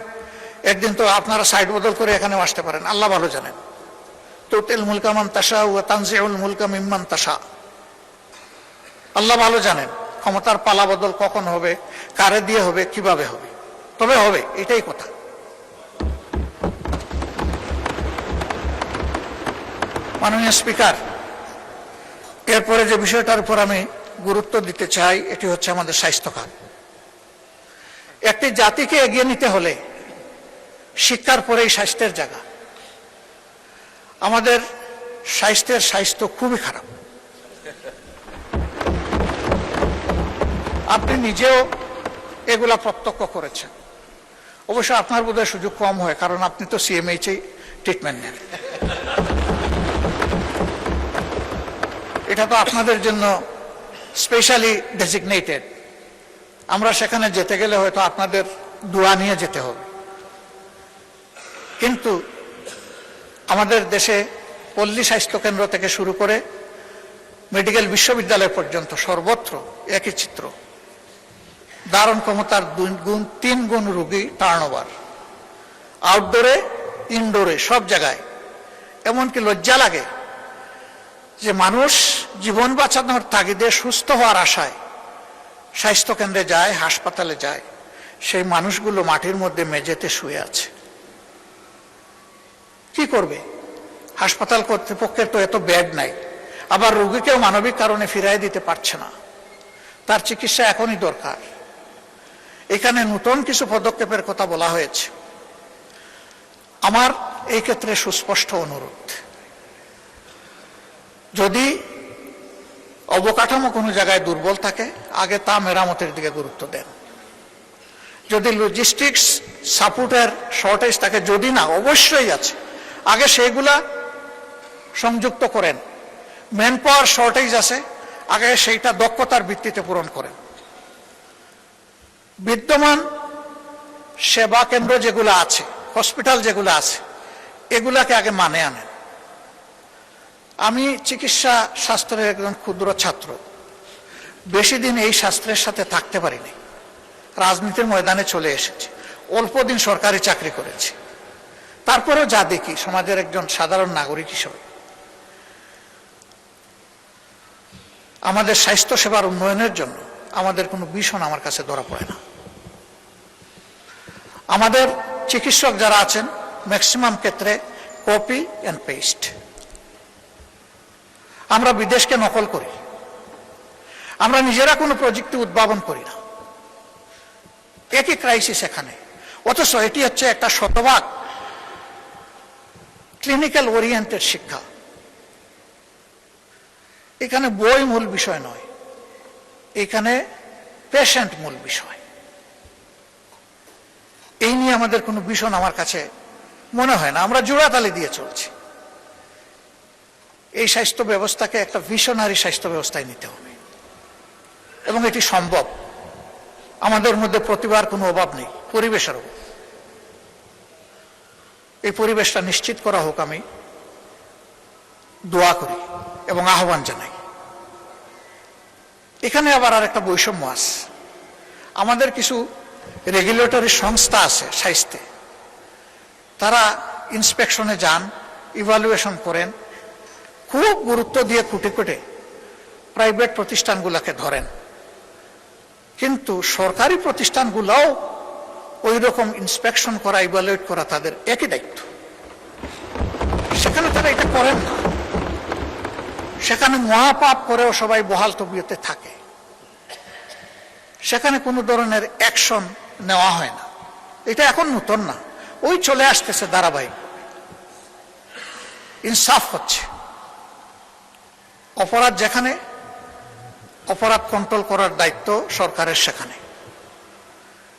একদিন তো আপনারা সাইড বদল করে এখানেও আসতে পারেন। আল্লাহ ভালো জানেন, তুতিল মুলকা মান তাশা ওয়া তানজিউল মুলকা মিম্মান তাশা। আল্লাহ ভালো জানেন ক্ষমতার পালা বদল কখন হবে, কারে দিয়ে হবে, কিভাবে হবে, তবে হবে, এটাই কথা। মাননীয় স্পিকার, এরপরে যে বিষয়টার উপর আমি গুরুত্ব দিতে চাই, এটি হচ্ছে আমাদের স্বাস্থ্য খাত। একটি জাতিকে এগিয়ে নিতে হলে শিক্ষার পরেই স্বাস্থ্যের জায়গা। আমাদের স্বাস্থ্য খুবই খারাপ। আপনি নিজেও এগুলা প্রত্যক্ষ করেছেন। অবশ্য আপনার বোধহয় সুযোগ কম হয়, কারণ আপনি তো সিএমএইচ ট্রিটমেন্ট নেন। এটা তো আপনাদের জন্য স্পেশালি ডেজিগনেটেড। আমরা সেখানে যেতে গেলে হয়তো আপনাদের দোয়া নিয়ে যেতে হবে। কিন্তু আমাদের দেশে পল্লী স্বাস্থ্য কেন্দ্র থেকে শুরু করে মেডিকেল বিশ্ববিদ্যালয় পর্যন্ত সর্বত্র একই চিত্র। ধারণ ক্ষমতার 3 গুণ রোগী টার্নওভার, আউটডোরে ইনডোরে সব জায়গায়। এমনকি লজ্জা লাগে যে মানুষ জীবন বাঁচানোর তাগিদে সুস্থ হওয়ার আশায় স্বাস্থ্য কেন্দ্রে যায়, হাসপাতালে যায়, সেই মানুষগুলো মাটির মধ্যে মেঝেতে শুয়ে আছে। কি করবে? হাসপাতাল কর্তৃপক্ষের তো এত বেড নাই, আবার রোগীকেও মানবিক কারণে ফিরাই দিতে পারছে না। তার চিকিৎসা এখনই দরকার। এখানে নতুন কিছু পদক্ষেপের কথা বলা হয়েছে। আমার এই ক্ষেত্রে সুস্পষ্ট অনুরোধ, যদি অবকাঠামো কোনো জায়গায় দুর্বল থাকে আগে তা মেরামতের দিকে গুরুত্ব দেন। যদি লজিস্টিক্স সাপোর্টের শর্টেজ থাকে, যদি না অবশ্যই আছে, আগে সেইগুলা সংযুক্ত করেন। ম্যান পাওয়ার শর্টেজ আছে, আগে সেইটা দক্ষতার ভিত্তিতে পূরণ করেন। বিদ্যমান সেবা কেন্দ্র যেগুলো আছে, হসপিটাল যেগুলো আছে, এগুলাকে আগে মানে আনেন। আমি চিকিৎসা শাস্ত্রের একজন ক্ষুদ্র ছাত্র, বেশি দিন এই শাস্ত্রের সাথে থাকতে পারিনি। রাজনীতির ময়দানে চলে এসেছি, অল্প দিন সরকারি চাকরি করেছি। তারপরেও যা দেখি সমাজের একজন সাধারণ নাগরিক হিসেবে, আমাদের স্বাস্থ্য সেবার উন্নয়নের জন্য আমাদের কোনো ভীষণ আমার কাছে ধরা পড়ে না। আমাদের চিকিৎসক যারা আছেন ম্যাক্সিমাম ক্ষেত্রে কপি অ্যান্ড পেস্ট। আমরা বিদেশকে নকল করি, আমরা নিজেরা কোনো প্রযুক্তি উদ্ভাবন করি না। একই ক্রাইসিস এখানে, অথচ এটি হচ্ছে একটা শতভাগ ক্লিনিক্যাল ওরিয়েন্টেড শিক্ষা। এখানে বই মূল বিষয় নয়, এখানে পেশেন্ট মূল বিষয়। এই নিয়ে আমাদের কোনো ভীষণ আমার কাছে মনে হয় না। আমরা জোড়াতালি দিয়ে চলছি। এই স্বাস্থ্য ব্যবস্থাকে একটা ভিশনারি স্বাস্থ্য ব্যবস্থায় নিতে হবে এবং এটি সম্ভব। আমাদের মধ্যে প্রতিভার কোনো অভাব নেই, পরিবেশের অভাব। এই পরিবেশটা নিশ্চিত করা হোক, আমি দোয়া করি এবং আহ্বান জানাই। এখানে আবার আর একটা বৈষম্য আছে। আমাদের কিছু রেগুলেটরি সংস্থা আছে স্বাস্থ্যে, তারা ইন্সপেকশনে যান, ইভালুয়েশন করেন, খুব গুরুত্ব দিয়ে খুঁটে খুঁটে প্রাইভেট প্রতিষ্ঠানগুলোকে ধরেন। কিন্তু সরকারি প্রতিষ্ঠানগুলোও ওই রকম ইন্সপেকশন করা, ইভালুয়েট করা তাদের একই দায়িত্ব। সেখানে তারা এটা করেন না। সেখানে মহাপাপ করেও সবাই বহাল তবিয়তে থাকে। সেখানে কোনো ধরনের অ্যাকশন নেওয়া হয় না। এটা এখন নতুন না, ওই চলে আসতেছে ধারাবাহিক। ইনসাফ হচ্ছে। অপরাধ যেখানে, অপরাধ কন্ট্রোল করার দায়িত্ব সরকারের, সেখানে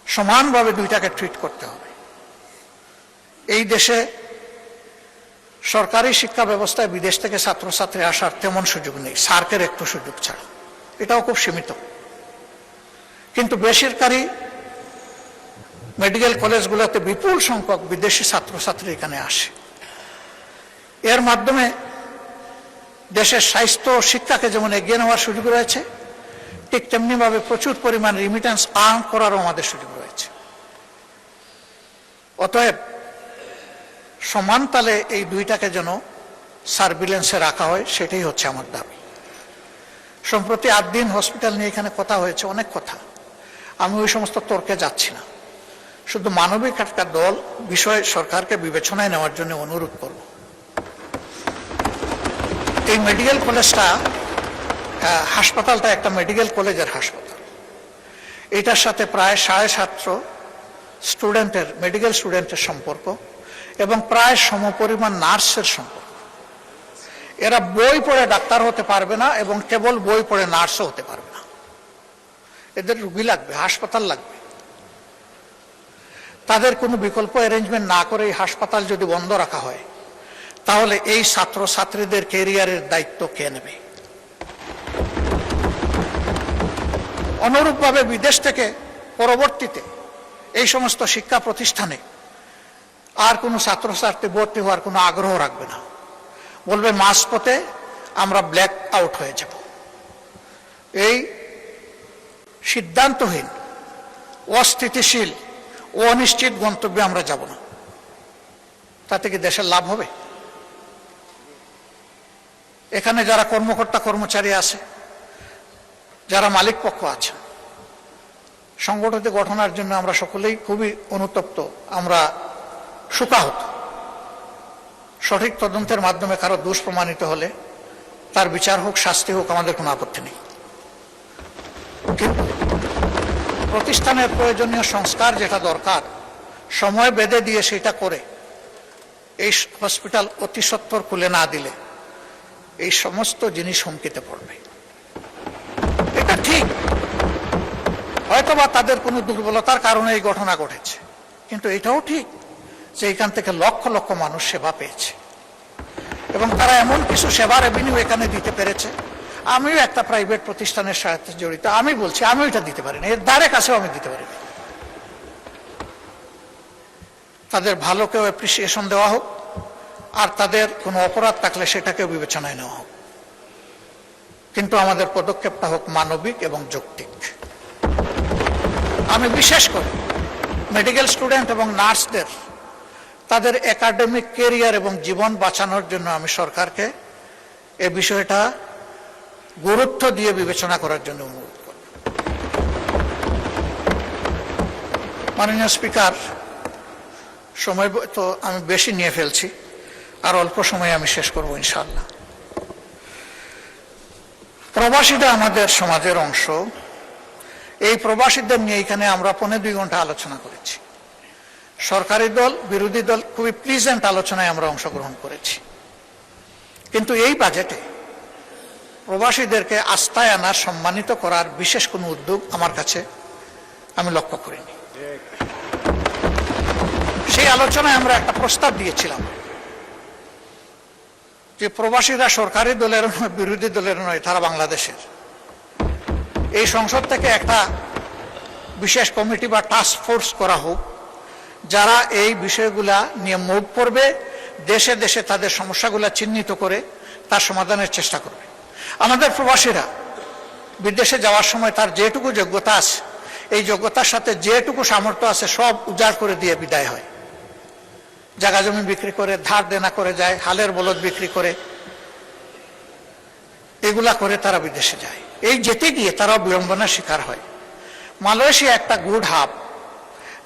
সমানভাবে দুইটাকে ট্রিট করতে হবে। এই দেশে সরকারি শিক্ষা ব্যবস্থায় বিদেশ থেকে ছাত্রছাত্রী আসার তেমন সুযোগ নেই, সার্কের একটু সুযোগ ছাড়া, এটাও খুব সীমিত। কিন্তু বেসরকারি মেডিকেল কলেজগুলোতে বিপুল সংখ্যক বিদেশি ছাত্রছাত্রী এখানে আসে। এর মাধ্যমে দেশের স্বাস্থ্য শিক্ষাকে যেমন এগিয়ে নেওয়ার সুযোগ রয়েছে, ঠিক তেমনিভাবে প্রচুর পরিমাণ রিমিটেন্স আর্ন করারও আমাদের সুযোগ রয়েছে। অতএব সমান তালে এই দুইটাকে যেন সার্ভিলেন্সে রাখা হয়, সেটাই হচ্ছে আমার দাবি। সম্প্রতি 8 দিন হসপিটাল নিয়ে এখানে কথা হয়েছে, অনেক কথা। আমি ওই সমস্ত তর্কে যাচ্ছি না, শুধু মানবিক একটা দল বিষয় সরকারকে বিবেচনায় নেওয়ার জন্য অনুরোধ করব। এই মেডিকেল কলেজটা, হাসপাতালটা একটা মেডিকেল কলেজের হাসপাতাল। এটার সাথে প্রায় 750 স্টুডেন্টের, মেডিকেল স্টুডেন্টের সম্পর্ক এবং প্রায় সমপরিমাণ নার্সের সম্পর্ক। এরা বই পড়ে ডাক্তার হতে পারবে না এবং কেবল বই পড়ে নার্সও হতে পারবে না। এদের রুগী লাগবে, হাসপাতাল লাগবে। তাদের কোনো বিকল্প অ্যারেঞ্জমেন্ট না করে এই হাসপাতাল যদি বন্ধ রাখা হয়, তাহলে এই ছাত্রছাত্রীদের ক্যারিয়ারের দায়িত্ব কে নেবে? অনুরূপভাবে বিদেশ থেকে পরবর্তীতে এই সমস্ত শিক্ষা প্রতিষ্ঠানে আর কোনো ছাত্রছাত্রী ভর্তি হওয়ার কোনো আগ্রহ রাখবে না, বলবে মাঝপথে আমরা ব্ল্যাক আউট হয়ে যাব। এই সিদ্ধান্তহীন, অস্থিতিশীল ও অনিশ্চিত গন্তব্যে আমরা যাব না। তাতে কি দেশের লাভ হবে? এখানে যারা কর্মকর্তা কর্মচারী আছে, যারা মালিক পক্ষ আছেন, সংগঠিত গঠনের জন্য আমরা সকলেই খুবই অনুতপ্ত, আমরা শোকাহত। সঠিক তদন্তের মাধ্যমে কারো দোষ প্রমাণিত হলে তার বিচার হোক, শাস্তি হোক, আমাদের কোনো আপত্তি নেই। কিন্তু প্রতিষ্ঠানের প্রয়োজনীয় সংস্কার যেটা দরকার, সময় বেঁধে দিয়ে সেটা করে এই হসপিটাল অতি সত্বর খুলে না দিলে এই সমস্ত জিনিস হুমকিতে পড়বে। এটা ঠিক, হয়তোবা তাদের কোনো দুর্বলতার কারণে এই ঘটনা ঘটেছে, কিন্তু এটাও ঠিক যে এখান থেকে লক্ষ লক্ষ মানুষ সেবা পেয়েছে এবং তারা এমন কিছু সেবা রেভিনিউ এখানে দিতে পেরেছে। আমিও একটা প্রাইভেট প্রতিষ্ঠানের সাথে জড়িত, আমি বলছি আমিও এটা দিতে পারি না, এর ধারে কাছেও আমি দিতে পারি না। তাদের ভালোকেও অ্যাপ্রিসিয়েশন দেওয়া হোক, আর তাদের কোনো অপরাধ থাকলে সেটাকেও বিবেচনায় নেওয়া হোক, কিন্তু আমাদের পদক্ষেপটা হোক মানবিক এবং যৌক্তিক। আমি বিশেষ করে মেডিকেল স্টুডেন্ট এবং নার্সদের তাদের একাডেমিক ক্যারিয়ার এবং জীবন বাঁচানোর জন্য আমি সরকারকে এ বিষয়টা গুরুত্ব দিয়ে বিবেচনা করার জন্য অনুরোধ করব। মাননীয় স্পিকার, সময় তো আমি বেশি নিয়ে ফেলছি, আর অল্প সময়ে আমি শেষ করব ইনশাআল্লাহ। প্রবাসীরা আমাদের সমাজের অংশ। এই প্রবাসীদের নিয়ে এখানে আমরা 1.5-2 ঘন্টা আলোচনা করেছি। সরকারি দল, বিরোধী দল খুবই প্লিজেন্ট আলোচনায় আমরা অংশগ্রহণ করেছি, কিন্তু এই বাজেটে প্রবাসীদেরকে আস্থায় আনার, সম্মানিত করার বিশেষ কোনো উদ্যোগ আমার কাছে আমি লক্ষ্য করিনি। সেই আলোচনায় আমরা একটা প্রস্তাব দিয়েছিলাম যে প্রবাসীরা সরকারি দলের নয়, বিরোধী দলের নয়, তারা বাংলাদেশের। এই সংসদ থেকে একটা বিশেষ কমিটি বা টাস্ক ফোর্স করা হোক, যারা এই বিষয়গুলা নিয়ে মুভ করবে, দেশে দেশে তাদের সমস্যাগুলা চিহ্নিত করে তার সমাধানের চেষ্টা করবে। আমাদের প্রবাসীরা বিদেশে যাওয়ার সময় তার যেটুকু যোগ্যতা আছে, এই যোগ্যতার সাথে যেটুকু সামর্থ্য আছে সব উজাড় করে দিয়ে বিদায় হয়। জায়গা জমি বিক্রি করে, ধার দেনা করে যায়, হালের বলদ বিক্রি করে, এগুলা করে তারা বিদেশে যায়। এই যেতে গিয়ে তারাও বিড়ম্বনার শিকার হয়। মালয়েশিয়া একটা গুড হাব,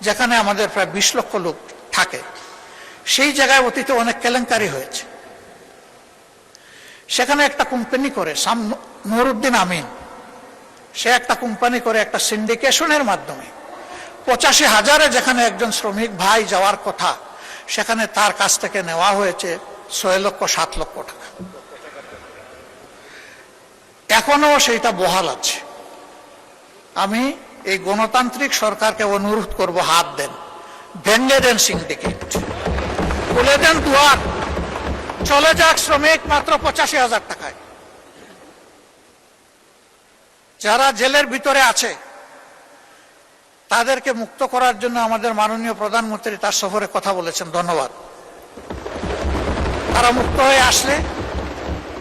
যেখানে আমাদের প্রায় 20 লক্ষ লোক থাকে। সেই জায়গায় অতীতে অনেক কেলেঙ্কারি হয়েছে। সেখানে একটা কোম্পানি করে, নুরুদ্দিন আমিন, সে একটা কোম্পানি করে একটা সিন্ডিকেশনের মাধ্যমে 85,000-এ যেখানে একজন শ্রমিক ভাই যাওয়ার কথা, সেখানে তার কাছ থেকে নেওয়া হয়েছে 6-7 লক্ষ টাকা। এখনো সেইটা বহাল আছে। আমি এই গণতান্ত্রিক সরকারকে অনুরোধ করব, হাত দেন, ভেঙে দেন সিন্ডিকেট, খুলে দেন দুয়ার, চলে যাক শ্রমিক মাত্র 85,000 টাকায়। যারা জেলের ভিতরে আছে তাদেরকে মুক্ত করার জন্য আমাদের মাননীয় প্রধানমন্ত্রী তার সফরে কথা বলেছেন, ধন্যবাদ। তারা মুক্ত হয়ে আসলে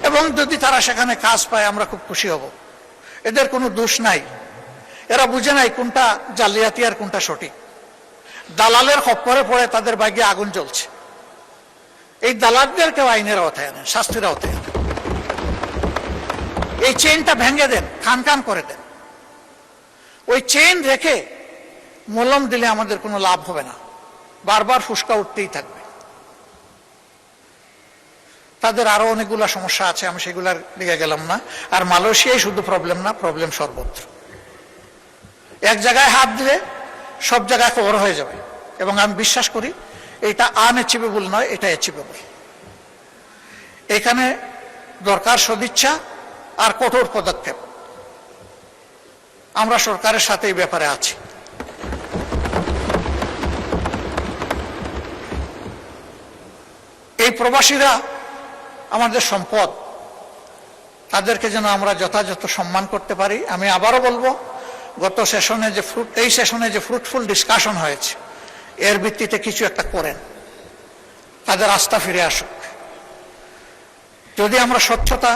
এবং যদি তারা সেখানে কাজ পায় আমরা খুব খুশি হব। এদের কোনো দোষ নাই, এরা বুঝে নাই কোনটা জালিয়াতি আর কোনটা সঠিক। দালালের খপ্পরে পড়ে তাদের ভাগ্যে আগুন জ্বলছে। এই দালালদেরকেও আইনের আওতায় আনেন, শাস্তির আওতায় আনেন। এই চেইনটা ভেঙে দেন, খান খান করে দেন। ওই চেইন রেখে মলম দিলে আমাদের কোনো লাভ হবে না, বারবার ফুসকা উঠতেই থাকবে। তাদের আরো অনেকগুলো সমস্যা আছে, আমি সেগুলার দিকে গেলাম না। আর মালয়েশিয়ায় শুধু প্রবলেম না, প্রবলেম সর্বত্র। এক জায়গায় হাত দিলে সব জায়গায় কভার হয়ে যাবে, এবং আমি বিশ্বাস করি এটা আনএচিভেবল নয়, এটা অ্যাচিভেবল। এখানে দরকার সদিচ্ছা আর কঠোর পদক্ষেপ। আমরা সরকারের সাথে এই ব্যাপারে আছি। এই প্রবাসীরা আমাদের সম্পদ, তাদেরকে যেন আমরা যথাযথ সম্মান করতে পারি। আমি আবারও বলবো, গত সেশনে এই সেশনে যে ফ্রুটফুল ডিসকাশন হয়েছে এর ভিত্তিতে কিছু একটা করেন, তাদের আস্থা ফিরে আসুক। যদি আমরা স্বচ্ছতা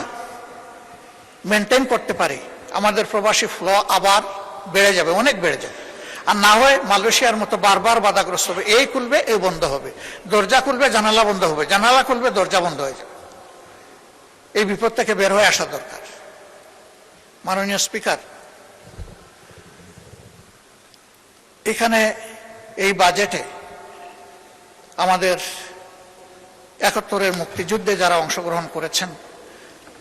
মেনটেন করতে পারি, আমাদের প্রবাসী ফ্লো আবার বেড়ে যাবে, অনেক বেড়ে যাবে। আর না হয় মালয়েশিয়ার মতো বারবার বাধাগ্রস্ত হবে, এই খুলবে এই বন্ধ হবে, দরজা খুলবে জানালা বন্ধ হবে, জানালা খুলবে দরজা বন্ধ হয়ে যাবে। এই বিপদ থেকে বের হয়ে আসা দরকার। মাননীয় স্পিকার, এখানে এই বাজেটে আমাদের 71-এর মুক্তিযুদ্ধে যারা অংশগ্রহণ করেছেন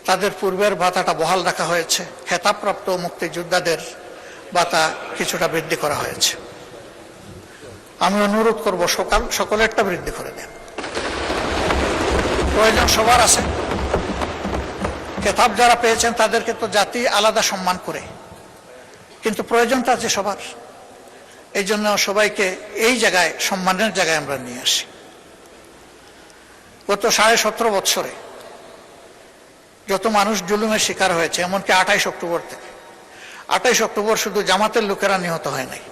তাদের পূর্বের ভাতাটা বহাল রাখা হয়েছে, খেতাবপ্রাপ্ত মুক্তিযোদ্ধাদের ভাতা কিছুটা বৃদ্ধি করা হয়েছে। আমি অনুরোধ করব সকলেরটা বৃদ্ধি করে দেন। প্রয়োজন সবার আছে, খেতাব যারা পেয়েছেন তাদেরকে তো জাতি আলাদা সম্মান করে, কিন্তু প্রয়োজনটা আছে সবার। এই জন্য সবাইকে এই জায়গায় সম্মানের জায়গায় আমরা নিয়ে আসি। গত 17.5 বছরে যত মানুষ জুলুমের শিকার হয়েছে, এমনকি 28 অক্টোবর থেকে, 28 অক্টোবর শুধু জামাতের লোকেরা নিহত হয় নাই,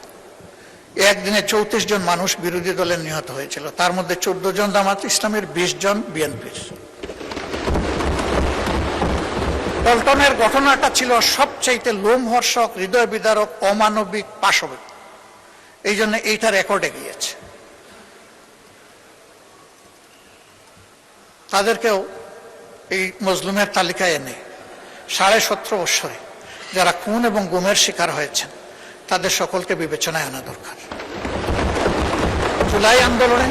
একদিনে 34 জন মানুষ বিরোধী দলের নিহত হয়েছিল, তার মধ্যে 14 জন জামাত ইসলামের, 20 জন বিএনপির। পল্টনের ঘটনাটা ছিল সবচাইতে লোমহর্ষক, হৃদয় বিদারক, অমানবিক, পাশবিক। এই জন্য এইটা রেকর্ডে গিয়েছে। তাদেরকেও এই মজলুমের তালিকায় এনে 17.5 বছরে যারা খুন এবং গুমের শিকার হয়েছেন তাদের সকলকে বিবেচনায় আনা দরকার। জুলাই আন্দোলনে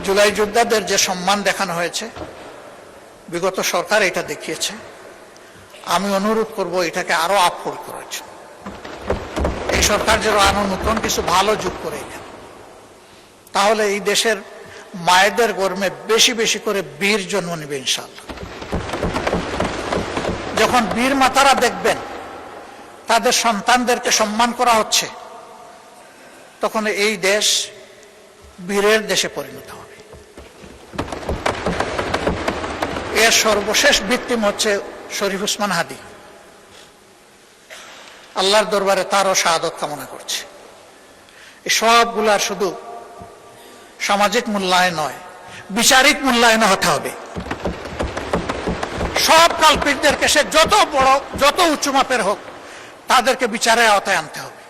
জুলাই যোদ্ধাদের যে সম্মান দেখানো হয়েছে, বিগত সরকার এটা দেখিয়েছে। আমি অনুরোধ করব এটাকে আরো আপহোল্ড করার জন্য। এই সরকার যেন আরো নতুন কিছু ভালো যোগ করে নেন, তাহলে এই দেশের মায়েদের গর্মে বেশি বেশি করে বীর জন্ম নেবে ইনশাআল্লাহ। যখন বীর মাতারা দেখবেন তাদের সন্তানদেরকে সম্মান করা হচ্ছে, তখন এই দেশ বীরের দেশে পরিণত হবে। এর সর্বশেষ ভিত্তিম হচ্ছে শরীফ ওসমান হাদি। আল্লাহর দরবারে তারও শাহাদত কামনা করছে। এই সবগুলার শুধু সামাজিক মূল্যায়ন নয়, বিচারিক মূল্যায়ন হতে হবে। সব কালপিটদেরকে, সে যত বড় যত উঁচু মাপের হোক, তাদেরকে বিচারের আওতায় আনতে হবে।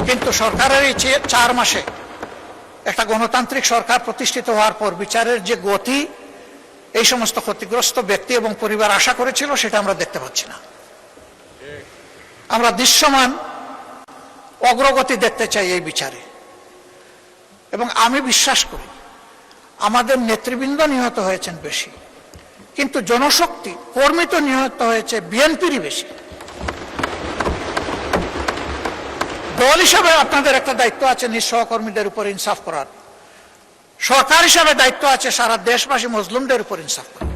কিন্তু সরকারের এই 4 মাসে একটা গণতান্ত্রিক সরকার প্রতিষ্ঠিত হওয়ার পর বিচারের যে গতি এই সমস্ত ক্ষতিগ্রস্ত ব্যক্তি এবং পরিবার আশা করেছিল, সেটা আমরা দেখতে পাচ্ছি না। আমরা দৃশ্যমান অগ্রগতি দেখতে চাই এই বিচারে। এবং আমি বিশ্বাস করি আমাদের নেতৃবৃন্দ নিহত হয়েছেন বেশি, কিন্তু জনশক্তি কর্মী তো নিহত হয়েছে বিএনপিরই বেশি। দল হিসাবে আপনাদের একটা দায়িত্ব আছে নিজ সহকর্মীদের উপর ইনসাফ করার, সরকার হিসাবে দায়িত্ব আছে সারা দেশবাসী মজলুমদের উপর ইনসাফ করার।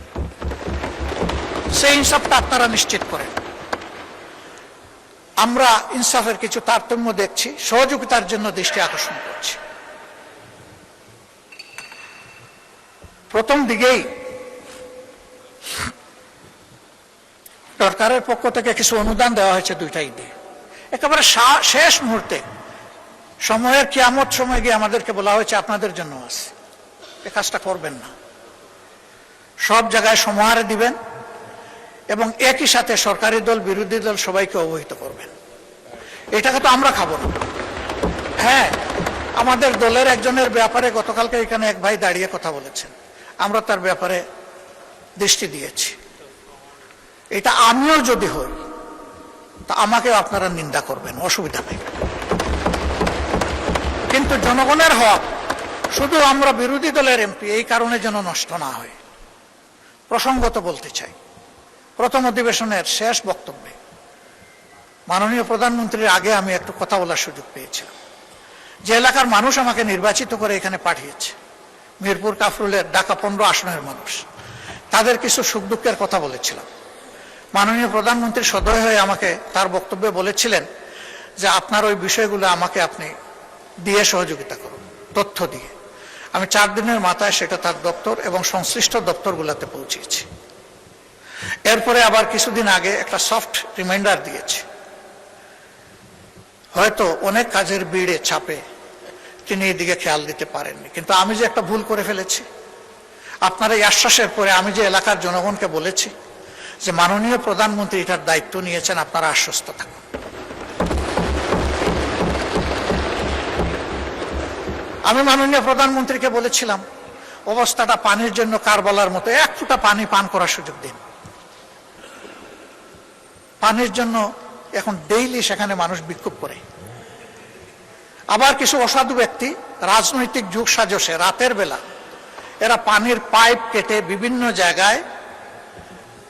সেই ইনসাফটা আপনারা নিশ্চিত করেন। আমরা ইনসাফের কিছু তারতম্য দেখছি, সহযোগিতার জন্য দৃষ্টি আকর্ষণ করছি। প্রথম দিকেই সরকারের পক্ষ থেকে কিছু অনুদান দেওয়া হয়েছে 2টা ঈদে। একেবারে শেষ মুহূর্তে সময়ের কিয়ামত সময় গিয়ে আমাদেরকে বলা হয়েছে আপনাদের জন্য আছে, এ কাজটা করবেন না। সব জায়গায় সমাহারে দিবেন এবং একই সাথে সরকারি দল বিরোধী দল সবাইকে অবহিত করবেন। এটাকে তো আমরা খাবো না। হ্যাঁ, আমাদের দলের একজনের ব্যাপারে গতকালকে এখানে এক ভাই দাঁড়িয়ে কথা বলেছেন, আমরা তার ব্যাপারে দৃষ্টি দিয়েছি। এটা আমিও যদি হই তা আমাকেও আপনারা নিন্দা করবেন, অসুবিধা নেই। কিন্তু জনগণের হক শুধু আমরা বিরোধী দলের এমপি এই কারণে যেন নষ্ট না হয়। প্রসঙ্গত বলতে চাই, প্রথম অধিবেশনের শেষ বক্তব্যে মাননীয় প্রধানমন্ত্রীর আগে আমি একটু কথা বলার সুযোগ পেয়েছিলাম। যে এলাকার মানুষ আমাকে নির্বাচিত করে এখানে পাঠিয়েছে, মিরপুর কাফরুলের ঢাকা 15 আসনের মানুষ, তাদের কিছু সুখ দুঃখের কথা বলেছিলাম। মাননীয় প্রধানমন্ত্রী সদয় হয়ে আমাকে তার বক্তব্যে বলেছিলেন যে আপনার ওই বিষয়গুলো আমাকে আপনি দিয়ে সহযোগিতা করুন, তথ্য দিয়ে। আমি 4 দিনের মাথায় সেটা তার দপ্তর এবং সংশ্লিষ্ট দপ্তরগুলোতে পৌঁছেছি। এরপরে আবার কিছুদিন আগে একটা সফট রিমাইন্ডার দিয়েছে। হয়তো অনেক কাজের ভিড়ে চাপে তিনি এদিকে খেয়াল দিতে পারেননি, কিন্তু আমি যে একটা ভুল করে ফেলেছি, আপনার এই আশ্বাসের পরে আমি যে এলাকার জনগণকে বলেছি যে মাননীয় প্রধানমন্ত্রী এটার দায়িত্ব নিয়েছেন, আপনারা আশ্বস্ত থাকুন। আমি মাননীয় প্রধানমন্ত্রীকে বলেছিলাম অবস্থাটা পানির জন্য কারবালার মতো, এক ফোঁটা পানি পান করার সুযোগ দিন। পানির জন্য এখন ডেইলি সেখানে মানুষ বিক্ষোভ করে। আবার কিছু অসাধু ব্যক্তি রাজনৈতিক যুগ সাজসে রাতের বেলা এরা পানির পাইপ কেটে বিভিন্ন জায়গায়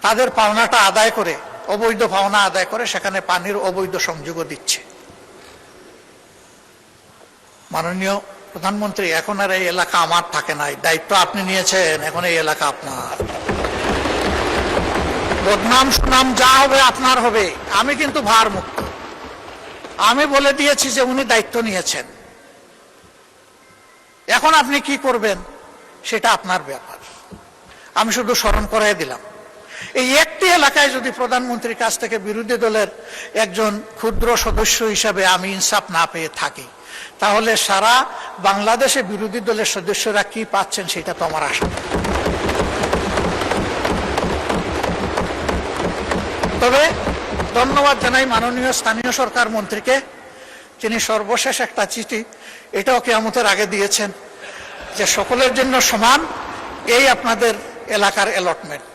তাদের পাওনাটা আদায় করে, অবৈধ পাওনা আদায় করে সেখানে পানির অবৈধ সংযোগও দিচ্ছে। মাননীয় প্রধানমন্ত্রী, এখন আর এই এলাকা আমার থাকে নাই, দায়িত্ব আপনি নিয়েছেন, এখন এই এলাকা আপনার। বদনাম সুনাম যা হবে আপনার হবে, আমি কিন্তু ভার মুক্ত। আমি বলে দিয়েছি যে উনি দায়িত্ব নিয়েছেন, এখন আপনি কি করবেন সেটা আপনার ব্যাপার। আমি শুধু স্মরণ করাই দিলাম, এই একটি এলাকায় যদি প্রধানমন্ত্রীর কাছ থেকে বিরোধী দলের একজন ক্ষুদ্র সদস্য হিসাবে আমি ইনসাফ না পেয়ে থাকি, তাহলে সারা বাংলাদেশে বিরোধী দলের সদস্যরা কি পাচ্ছেন সেটা তো আমার আশা। তবে ধন্যবাদ জানাই মাননীয় স্থানীয় সরকার মন্ত্রীকে, তিনি সর্বশেষ একটা চিঠি এটাও কিয়ামতের আগে দিয়েছেন যে সকলের জন্য সমান, এই আপনাদের এলাকার অ্যালটমেন্ট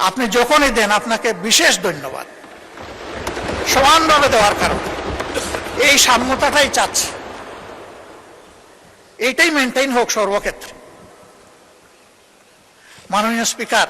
আপনি যখনই দেন আপনাকে বিশেষ ধন্যবাদ, সমানভাবে দেওয়ার কারণে। এই সাম্যতাটাই চাচ্ছি, এইটাই মেনটেইন হোক সর্বক্ষেত্রে। মাননীয় স্পিকার,